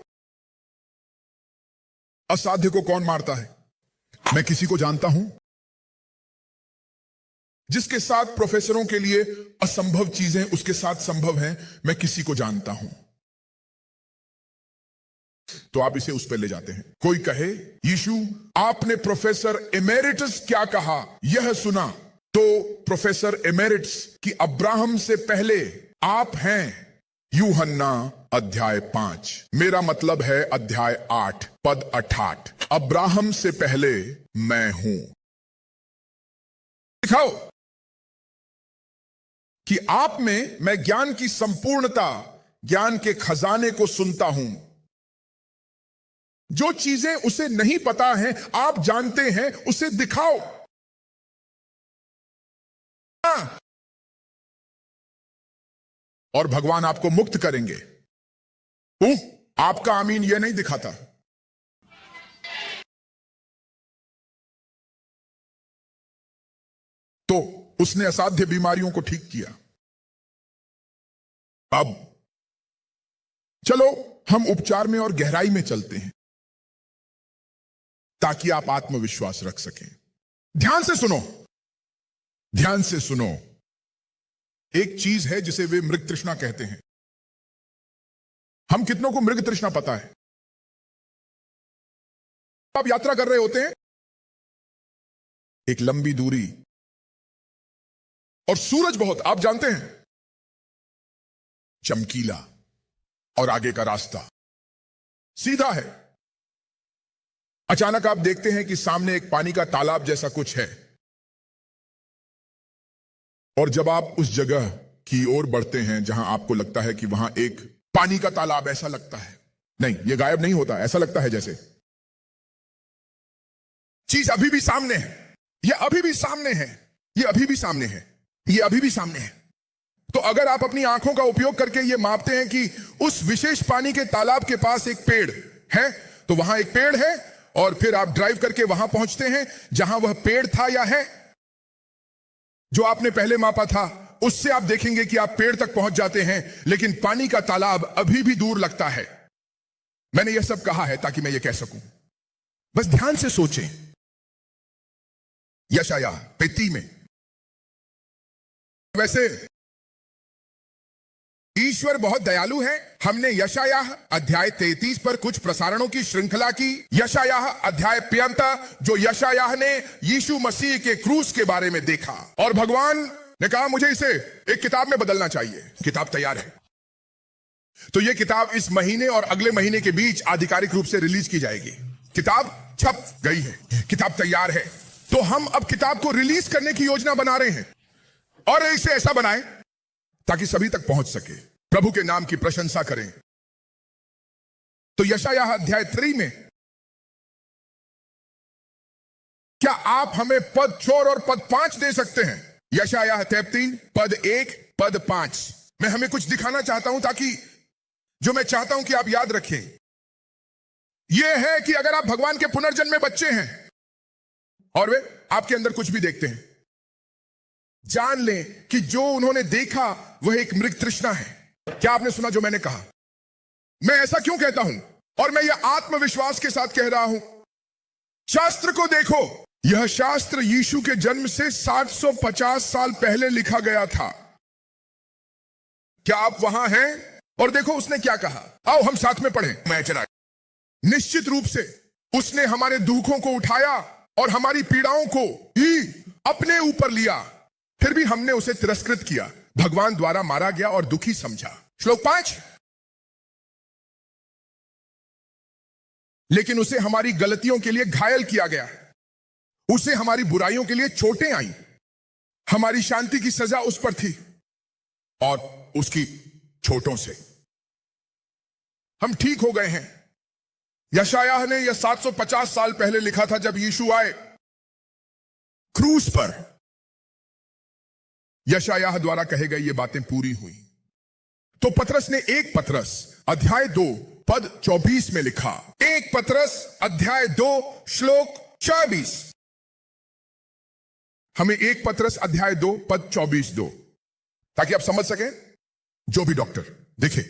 असाध्य को कौन मारता है? मैं किसी को जानता हूं जिसके साथ प्रोफेसरों के लिए असंभव चीजें उसके साथ संभव हैं। मैं किसी को जानता हूं। तो आप इसे उस पर ले जाते हैं। कोई कहे, यीशु आपने प्रोफेसर एमेरिटस क्या कहा यह सुना? तो प्रोफेसर एमेरिटस कि अब्राहम से पहले आप हैं। यूहन्ना अध्याय 5, मेरा मतलब है अध्याय 8 पद 68। अब्राहम से पहले मैं हूं। दिखाओ कि आप में मैं ज्ञान की संपूर्णता, ज्ञान के खजाने को सुनता हूं। जो चीजें उसे नहीं पता हैं आप जानते हैं, उसे दिखाओ। और भगवान आपको मुक्त करेंगे। आपका आमीन यह नहीं दिखाता। तो उसने असाध्य बीमारियों को ठीक किया। अब चलो हम उपचार में और गहराई में चलते हैं ताकि आप आत्मविश्वास रख सकें। ध्यान से सुनो, ध्यान से सुनो। एक चीज है जिसे वे मृग तृष्णा कहते हैं। हम कितनों को मृग तृष्णा पता है? आप यात्रा कर रहे होते हैं एक लंबी दूरी और सूरज बहुत, आप जानते हैं, चमकीला, और आगे का रास्ता सीधा है। अचानक आप देखते हैं कि सामने एक पानी का तालाब जैसा कुछ है, और जब आप उस जगह की ओर बढ़ते हैं जहां आपको लगता है कि वहां एक पानी का तालाब, ऐसा लगता है, नहीं, यह गायब नहीं होता, ऐसा लगता है जैसे चीज अभी भी सामने है, यह अभी भी सामने है, यह अभी भी सामने है, यह अभी भी सामने है। तो अगर आप अपनी आंखों का उपयोग करके यह मापते हैं कि उस विशेष पानी के तालाब के पास एक पेड़ है, तो वहां एक पेड़ है, और फिर आप ड्राइव करके वहां पहुंचते हैं जहां वह पेड़ था या है जो आपने पहले मापा था, उससे आप देखेंगे कि आप पेड़ तक पहुंच जाते हैं, लेकिन पानी का तालाब अभी भी दूर लगता है। मैंने यह सब कहा है ताकि मैं यह कह सकूं। बस ध्यान से सोचें। यशायाह 33 में, वैसे ईश्वर बहुत दयालु है। हमने यशायाह अध्याय 33 पर कुछ प्रसारणों की श्रृंखला की। यशायाह अध्याय पर्यंत जो यशायाह ने यीशु मसीह के क्रूस के बारे में देखा, और भगवान ने कहा मुझे इसे एक किताब में बदलना चाहिए। किताब तैयार है, तो यह किताब इस महीने और अगले महीने के बीच आधिकारिक रूप से रिलीज की जाएगी। किताब छप गई है, किताब तैयार है, तो हम अब किताब को रिलीज करने की योजना बना रहे हैं, और इसे ऐसा बनाएं ताकि सभी तक पहुंच सके, प्रभु के नाम की प्रशंसा करें। तो यशायाह अध्याय 3 में क्या आप हमें पद 4 और पद 5 दे सकते हैं? यशायाह 33 पद 1 पद 5 मैं हमें कुछ दिखाना चाहता हूं, ताकि जो मैं चाहता हूं कि आप याद रखें यह है कि अगर आप भगवान के पुनर्जन्म में बच्चे हैं और वे आपके अंदर कुछ भी देखते हैं, जान लें कि जो उन्होंने देखा वह एक मृग तृष्णा है। क्या आपने सुना जो मैंने कहा? मैं ऐसा क्यों कहता हूं, और मैं यह आत्मविश्वास के साथ कह रहा हूं? शास्त्र को देखो, यह शास्त्र यीशु के जन्म से 750 साल पहले लिखा गया था। क्या आप वहां हैं? और देखो उसने क्या कहा। आओ हम साथ में पढ़ें। मैं चला, निश्चित रूप से उसने हमारे दुखों को उठाया और हमारी पीड़ाओं को ही अपने ऊपर लिया, फिर भी हमने उसे तिरस्कृत किया, भगवान द्वारा मारा गया और दुखी समझा। श्लोक 5, लेकिन उसे हमारी गलतियों के लिए घायल किया गया, उसे हमारी बुराइयों के लिए चोटें आई, हमारी शांति की सजा उस पर थी और उसकी चोटों से हम ठीक हो गए हैं। यशायाह ने यह 750 साल पहले लिखा था, जब यीशु आए क्रूस पर। यशायाह द्वारा कहे गए ये बातें पूरी हुई। तो पतरस ने 1 पतरस अध्याय 2 पद 24 में लिखा। 1 पतरस अध्याय 2 श्लोक 24। हमें 1 पतरस अध्याय 2 पद 24 दो, ताकि आप समझ सकें। जो भी डॉक्टर देखे,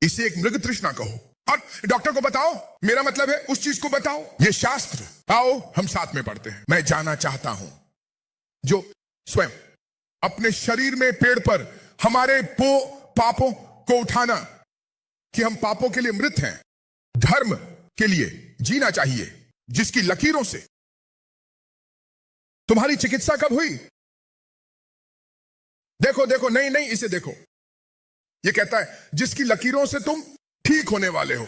इसे एक मृग तृष्णा कहो, और डॉक्टर को बताओ, मेरा मतलब है उस चीज को बताओ। ये शास्त्र, आओ हम साथ में पढ़ते हैं। मैं जानना चाहता हूं, जो स्वयं अपने शरीर में पेड़ पर हमारे पापों को उठाना, कि हम पापों के लिए मृत हैं, धर्म के लिए जीना चाहिए, जिसकी लकीरों से तुम्हारी चिकित्सा कब हुई? देखो देखो, नहीं नहीं, इसे देखो। ये कहता है जिसकी लकीरों से तुम ठीक होने वाले हो।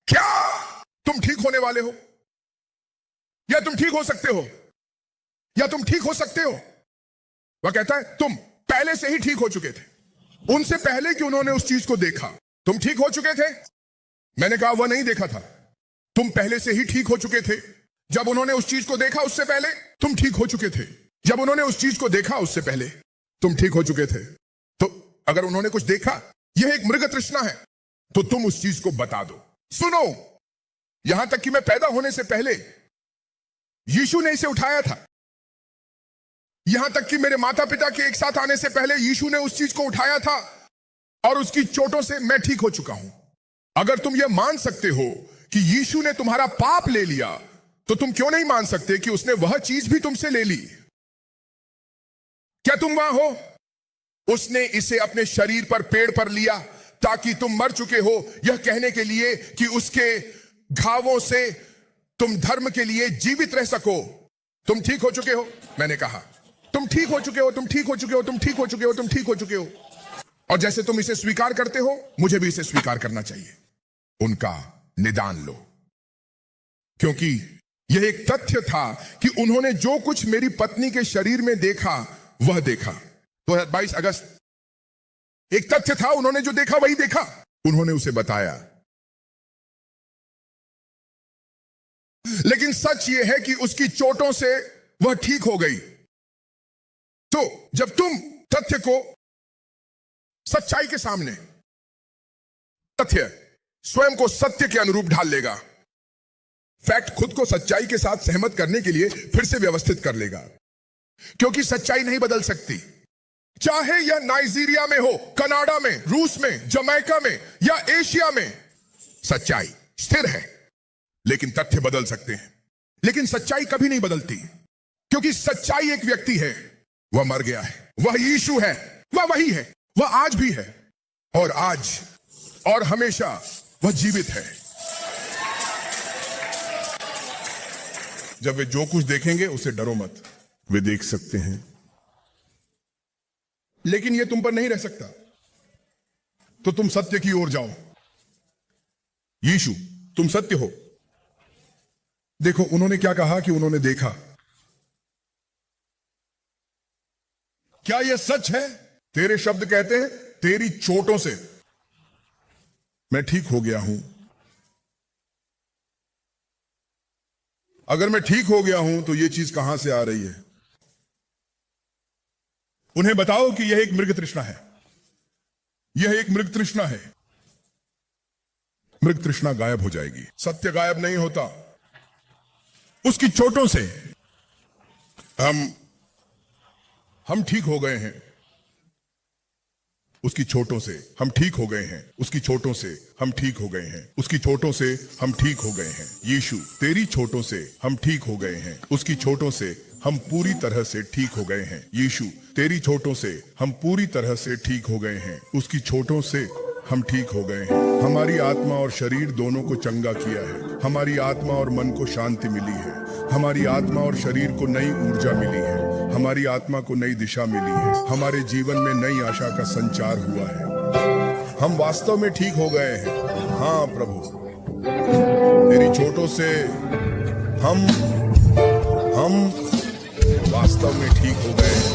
क्या तुम ठीक होने वाले हो? या तुम ठीक हो सकते हो? या तुम ठीक हो सकते हो? वह कहता है तुम पहले से ही ठीक हो चुके थे, उनसे पहले कि उन्होंने उस चीज को देखा। तुम ठीक हो चुके थे। मैंने कहा वह नहीं देखा था, तुम पहले से ही ठीक हो चुके थे। जब उन्होंने उस चीज को देखा उससे पहले तुम ठीक हो चुके थे। जब उन्होंने उस चीज को देखा उससे पहले तुम ठीक हो चुके थे। तो अगर उन्होंने कुछ देखा, यह एक मृग तृष्णा है, तो तुम उस चीज को बता दो। सुनो, यहां तक कि मैं पैदा होने से पहले यीशु ने इसे उठाया था। यहां तक कि मेरे माता पिता के एक साथ आने से पहले यीशु ने उस चीज को उठाया था, और उसकी चोटों से मैं ठीक हो चुका हूं। अगर तुम यह मान सकते हो कि यीशु ने तुम्हारा पाप ले लिया, तो तुम क्यों नहीं मान सकते कि उसने वह चीज भी तुमसे ले ली? क्या तुम वहां हो? उसने इसे अपने शरीर पर, पेड़ पर लिया, ताकि तुम मर चुके हो, यह कहने के लिए कि उसके घावों से तुम धर्म के लिए जीवित रह सको। तुम ठीक हो चुके हो। मैंने कहा तुम ठीक हो चुके हो, तुम ठीक हो चुके हो, तुम ठीक हो चुके हो, तुम ठीक हो चुके हो। और जैसे तुम इसे स्वीकार करते हो, मुझे भी इसे स्वीकार करना चाहिए। उनका निदान लो, क्योंकि यह एक तथ्य था कि उन्होंने जो कुछ मेरी पत्नी के शरीर में देखा वह देखा। 22 अगस्त, एक तथ्य था, उन्होंने जो देखा वही देखा, उन्होंने उसे बताया। लेकिन सच यह है कि उसकी चोटों से वह ठीक हो गई। तो जब तुम तथ्य को सच्चाई के सामने, तथ्य स्वयं को सत्य के अनुरूप ढाल लेगा। फैक्ट खुद को सच्चाई के साथ सहमत करने के लिए फिर से व्यवस्थित कर लेगा, क्योंकि सच्चाई नहीं बदल सकती। चाहे यह नाइजीरिया में हो, कनाडा में, रूस में, जमैका में या एशिया में, सच्चाई स्थिर है। लेकिन तथ्य बदल सकते हैं। लेकिन सच्चाई कभी नहीं बदलती, क्योंकि सच्चाई एक व्यक्ति है, वह मर गया है, वह यीशु है, वह वही है, वह आज भी है, और आज और हमेशा वह जीवित है। जब वे जो कुछ देखेंगे उसे डरो मत, वे देख सकते हैं, लेकिन यह तुम पर नहीं रह सकता। तो तुम सत्य की ओर जाओ। यीशु, तुम सत्य हो। देखो उन्होंने क्या कहा कि उन्होंने देखा। क्या यह सच है? तेरे शब्द कहते हैं तेरी चोटों से मैं ठीक हो गया हूं। अगर मैं ठीक हो गया हूं तो यह चीज कहां से आ रही है? उन्हें बताओ कि यह एक मृग तृष्णा है। यह एक मृग तृष्णा है। मृग तृष्णा गायब हो जाएगी। सत्य गायब नहीं होता। उसकी चोटों से हम ठीक हो गए हैं। उसकी चोटों से हम ठीक हो गए हैं। उसकी चोटों से हम ठीक हो गए हैं। उसकी चोटों से हम ठीक हो गए हैं। यीशु, तेरी चोटों से हम ठीक हो गए हैं। उसकी चोटों से हम पूरी तरह से ठीक हो गए हैं। यीशु, तेरी चोटों से हम पूरी तरह से ठीक हो गए हैं। उसकी चोटों से हम ठीक हो गए हैं। हमारी आत्मा और शरीर दोनों को चंगा किया है। हमारी आत्मा और मन को शांति मिली है। हमारी आत्मा और शरीर को नई ऊर्जा मिली है। हमारी आत्मा को नई दिशा मिली है। हमारे जीवन में नई आशा का संचार हुआ है। हम वास्तव में ठीक हो गए हैं। हाँ प्रभु, तेरी चोटों से हम वास्तव में ठीक हो गए हैं।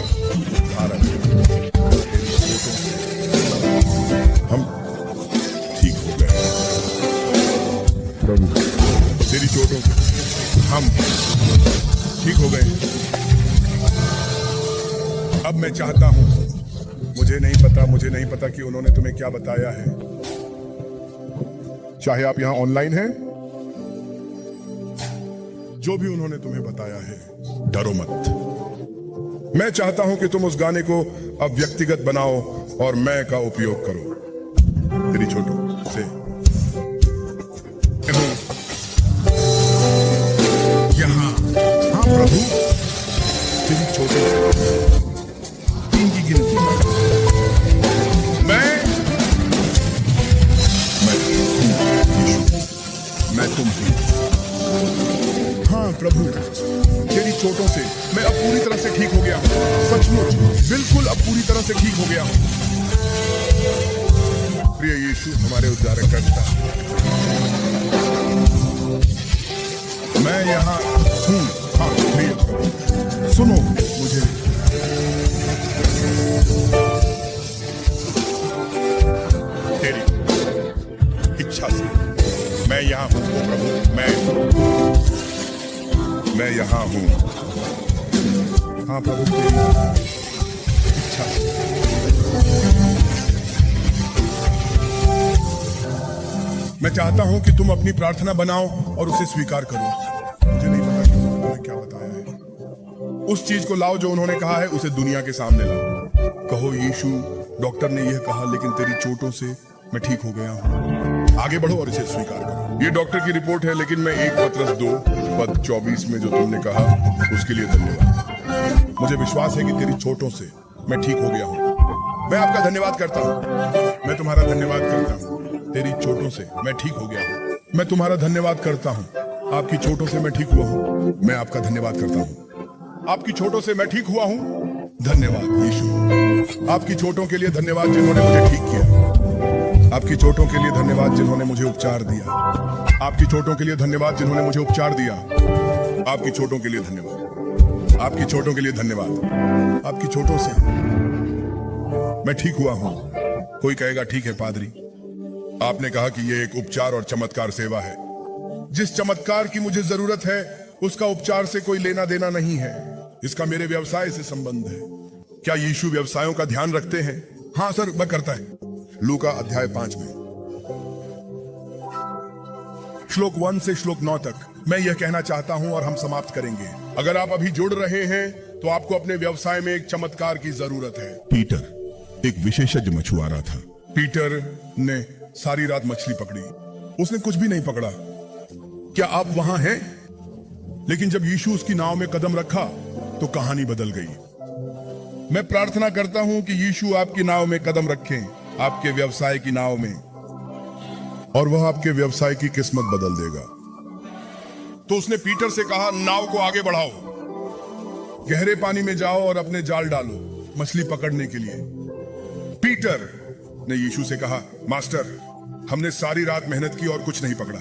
भारत, तेरी चोटों से हम ठीक चोटों से हम ठीक हो गए। अब मैं चाहता हूं, मुझे नहीं पता कि उन्होंने तुम्हें क्या बताया है। चाहे आप यहां ऑनलाइन हैं, जो भी उन्होंने तुम्हें बताया है, डरो मत। मैं चाहता हूं कि तुम उस गाने को अब व्यक्तिगत बनाओ और मैं का उपयोग करो। तेरी चोटों से यहां, हाँ प्रभु, तेरी चोटों से 3 की गिनती। मैं तुम हूं। हाँ प्रभु, तेरी चोटों से मैं अब पूरी तरह से ठीक हो गया हूं। सचमुच, बिल्कुल अब पूरी तरह से ठीक हो गया हूं। प्रिय यीशु, हमारे उद्धारकर्ता, मैं यहाँ हूँ। हाँ प्रिय प्रभु, सुनो मुझे। तेरी इच्छा से मैं यहाँ हूँ प्रभु, मैं यहाँ हूँ। हाँ प्रभु, तेरी इच्छा से। मैं चाहता हूं कि तुम अपनी प्रार्थना बनाओ और उसे स्वीकार करो। मुझे नहीं पता कि उन्होंने क्या बताया है। उस चीज को लाओ जो उन्होंने कहा है, उसे दुनिया के सामने लाओ। कहो, यीशु, डॉक्टर ने यह कहा, लेकिन तेरी चोटों से मैं ठीक हो गया हूं। आगे बढ़ो और इसे स्वीकार करो। ये डॉक्टर की रिपोर्ट है, लेकिन मैं 1 पत्रस 2 पद 24 में जो तुमने कहा, उसके लिए धन्यवाद। मुझे विश्वास है कि तेरी चोटों से मैं ठीक हो गया हूं। मैं आपका धन्यवाद करता हूं। मैं तुम्हारा धन्यवाद करता हूं। तेरी चोटों से मैं ठीक हो गया हूं। मैं तुम्हारा धन्यवाद करता हूं। आपकी चोटों से मैं ठीक हुआ हूं। मैं आपका धन्यवाद करता हूं। आपकी चोटों से मैं ठीक हुआ हूं। धन्यवाद यीशु। आपकी चोटों के लिए धन्यवाद जिन्होंने मुझे ठीक किया। आपकी चोटों के लिए धन्यवाद जिन्होंने मुझे उपचार दिया। आपकी चोटों के लिए धन्यवाद जिन्होंने मुझे उपचार दिया। आपकी चोटों के लिए धन्यवाद। आपकी चोटों के लिए धन्यवाद। आपकी चोटों से मैं ठीक हुआ हूं। कोई कहेगा, ठीक है पादरी, आपने कहा कि यह एक उपचार और चमत्कार सेवा है। जिस चमत्कार की मुझे जरूरत है, उसका उपचार से कोई लेना देना नहीं है। इसका मेरे व्यवसाय से संबंध है। क्या यीशु व्यवसायों का ध्यान रखते हैं? हाँ सर, वह करता है। लूका अध्याय 5 में श्लोक 1 से श्लोक 9 तक मैं यह कहना चाहता हूं और हम समाप्त करेंगे। अगर आप अभी जुड़ रहे हैं तो आपको अपने व्यवसाय में एक चमत्कार की जरूरत है। पीटर एक विशेषज्ञ मछुआरा था। पीटर ने सारी रात मछली पकड़ी। उसने कुछ भी नहीं पकड़ा। क्या आप वहां हैं? लेकिन जब यीशु उसकी नाव में कदम रखा तो कहानी बदल गई। मैं प्रार्थना करता हूं कि यीशु आपकी नाव में कदम रखें, आपके व्यवसाय की नाव में, और वह आपके व्यवसाय की किस्मत बदल देगा। तो उसने पीटर से कहा, नाव को आगे बढ़ाओ, गहरे पानी में जाओ और अपने जाल डालो मछली पकड़ने के लिए। पीटर ने यीशु से कहा, मास्टर, हमने सारी रात मेहनत की और कुछ नहीं पकड़ा,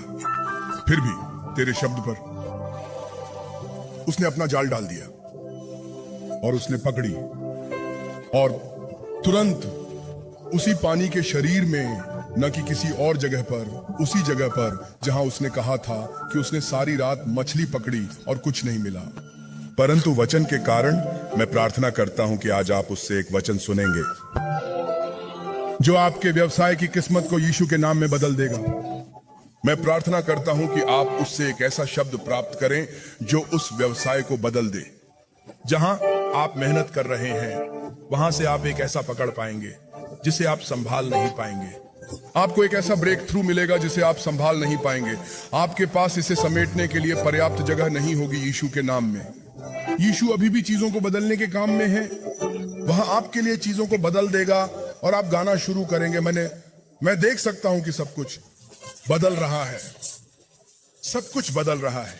फिर भी तेरे शब्द पर उसने अपना जाल डाल दिया और उसने पकड़ी, और तुरंत उसी पानी के शरीर में, न कि किसी और जगह पर, उसी जगह पर जहां उसने कहा था कि उसने सारी रात मछली पकड़ी और कुछ नहीं मिला। परंतु वचन के कारण मैं प्रार्थना करता हूं कि आज आप उससे एक वचन सुनेंगे जो आपके व्यवसाय की किस्मत को यीशु के नाम में बदल देगा। मैं प्रार्थना करता हूं कि आप उससे एक ऐसा शब्द प्राप्त करें जो उस व्यवसाय को बदल दे। जहां आप मेहनत कर रहे हैं, वहां से आप एक ऐसा पकड़ पाएंगे जिसे आप संभाल नहीं पाएंगे। आपको एक ऐसा ब्रेक थ्रू मिलेगा जिसे आप संभाल नहीं पाएंगे। आपके पास इसे समेटने के लिए पर्याप्त जगह नहीं होगी यीशु के नाम में। यीशु अभी भी चीजों को बदलने के काम में है। वहां आपके लिए चीजों को बदल देगा और आप गाना शुरू करेंगे, मैं देख सकता हूं कि सब कुछ बदल रहा है, सब कुछ बदल रहा है।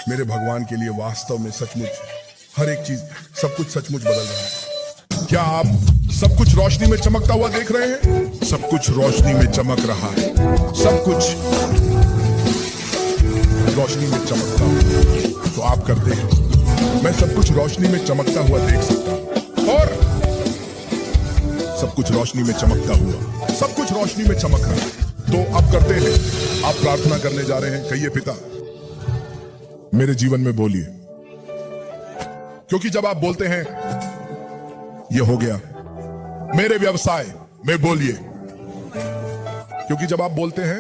मेरे भगवान के लिए वास्तव में सचमुच हर एक चीज, सब कुछ सचमुच बदल रहा है। क्या आप सब कुछ रोशनी में चमकता हुआ देख रहे हैं? सब कुछ रोशनी में चमक रहा है। सब कुछ रोशनी में चमकता हुआ तो आप करते हैं। मैं सब कुछ रोशनी में चमकता हुआ देख सकता हूं, और सब कुछ रोशनी में चमकता हुआ, सब कुछ रोशनी में चमक रहा है। तो आप करते हैं। आप प्रार्थना करने जा रहे हैं। कहिए, पिता, मेरे जीवन में बोलिए, क्योंकि जब आप बोलते हैं ये हो गया मेरे व्यवसाय में, बोलिए, क्योंकि जब आप बोलते हैं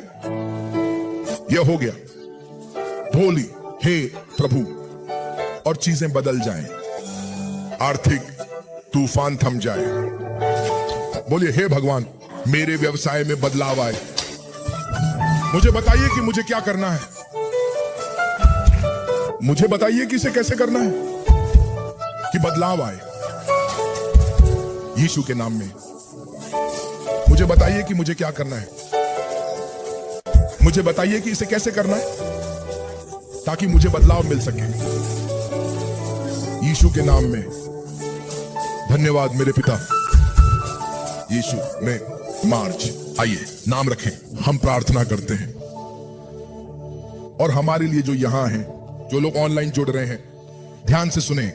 ये हो गया, बोली हे प्रभु, और चीजें बदल जाएं, आर्थिक तूफान थम जाए। बोलिए हे भगवान, मेरे व्यवसाय में बदलाव आए, मुझे बताइए कि मुझे क्या करना है, मुझे बताइए कि इसे कैसे करना है कि बदलाव आए यीशु के नाम में। मुझे बताइए कि मुझे क्या करना है, मुझे बताइए कि इसे कैसे करना है ताकि मुझे बदलाव मिल सके यीशु के नाम में। धन्यवाद मेरे पिता यीशु में मार्च। आइए नाम रखें, हम प्रार्थना करते हैं। और हमारे लिए जो यहां हैं, जो लोग ऑनलाइन जुड़ रहे हैं, ध्यान से सुने।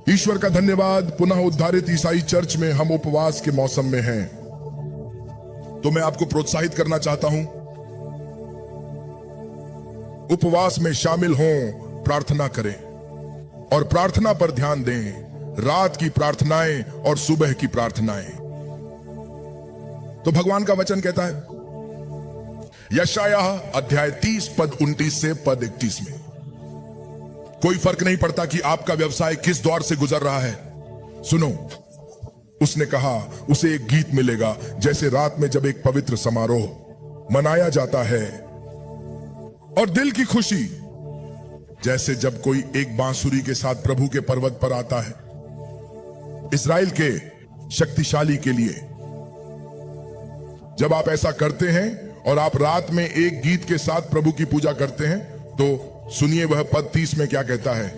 ईश्वर का धन्यवाद, पुनः उद्धारित ईसाई चर्च में हम उपवास के मौसम में हैं। तो मैं आपको प्रोत्साहित करना चाहता हूं, उपवास में शामिल हों, प्रार्थना करें और प्रार्थना पर ध्यान दें, रात की प्रार्थनाएं और सुबह की प्रार्थनाएं। तो भगवान का वचन कहता है यशायाह अध्याय 30 पद 29 से पद 31 में, कोई फर्क नहीं पड़ता कि आपका व्यवसाय किस दौर से गुजर रहा है। सुनो, उसने कहा उसे एक गीत मिलेगा, जैसे रात में जब एक पवित्र समारोह मनाया जाता है और दिल की खुशी, जैसे जब कोई एक बांसुरी के साथ प्रभु के पर्वत पर आता है। इस्राएल के शक्तिशाली के लिए जब आप ऐसा करते हैं और आप रात में एक गीत के साथ प्रभु की पूजा करते हैं, तो सुनिए वह पद 30 में क्या कहता है।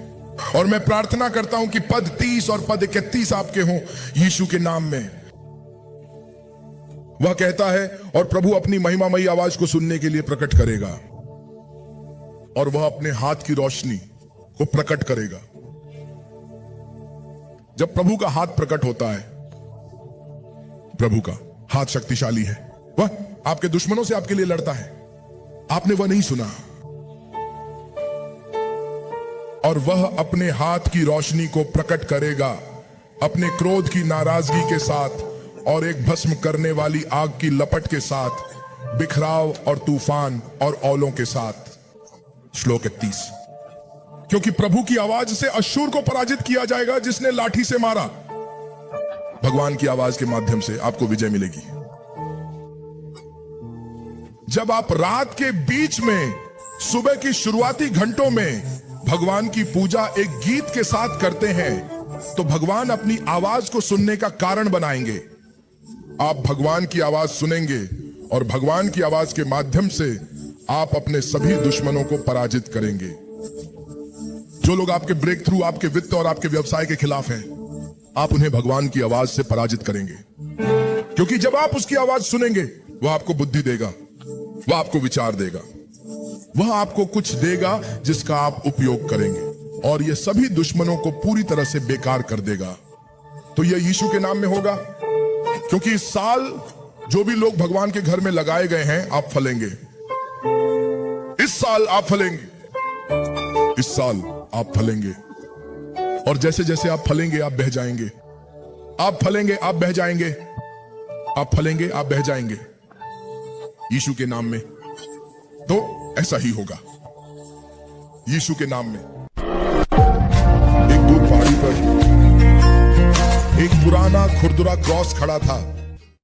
और मैं प्रार्थना करता हूं कि पद 30 और पद 31 आपके हों यीशु के नाम में। वह कहता है और प्रभु अपनी महिमामयी आवाज को सुनने के लिए प्रकट करेगा और वह अपने हाथ की रोशनी को प्रकट करेगा। जब प्रभु का हाथ प्रकट होता है, प्रभु का हाथ शक्तिशाली है, वह आपके दुश्मनों से आपके लिए लड़ता है। आपने वह नहीं सुना। और वह अपने हाथ की रोशनी को प्रकट करेगा अपने क्रोध की नाराजगी के साथ और एक भस्म करने वाली आग की लपट के साथ, बिखराव और तूफान और औलों के साथ। श्लोक 31, क्योंकि प्रभु की आवाज से अश्शूर को पराजित किया जाएगा, जिसने लाठी से मारा। भगवान की आवाज के माध्यम से आपको विजय मिलेगी। जब आप रात के बीच में, सुबह की शुरुआती घंटों में भगवान की पूजा एक गीत के साथ करते हैं, तो भगवान अपनी आवाज को सुनने का कारण बनाएंगे। आप भगवान की आवाज सुनेंगे और भगवान की आवाज के माध्यम से आप अपने सभी दुश्मनों को पराजित करेंगे। जो लोग आपके ब्रेक थ्रू, आपके वित्त और आपके व्यवसाय के खिलाफ हैं, आप उन्हें भगवान की आवाज से पराजित करेंगे। क्योंकि जब आप उसकी आवाज सुनेंगे, वह आपको बुद्धि देगा, वह आपको विचार देगा, वह आपको कुछ देगा जिसका आप उपयोग करेंगे, और यह सभी दुश्मनों को पूरी तरह से बेकार कर देगा। तो यह यीशु के नाम में होगा, क्योंकि इस साल जो भी लोग भगवान के घर में लगाए गए हैं, आप फलेंगे। इस साल आप फलेंगे, इस साल आप फलेंगे। और जैसे जैसे आप फलेंगे, आप बह जाएंगे। आप फलेंगे, आप बह जाएंगे। आप फलेंगे, आप बह जाएंगे यीशु के नाम में। तो ऐसा ही होगा यीशु के नाम में। एक दूर पहाड़ी पर एक पुराना खुरदुरा क्रॉस खड़ा था।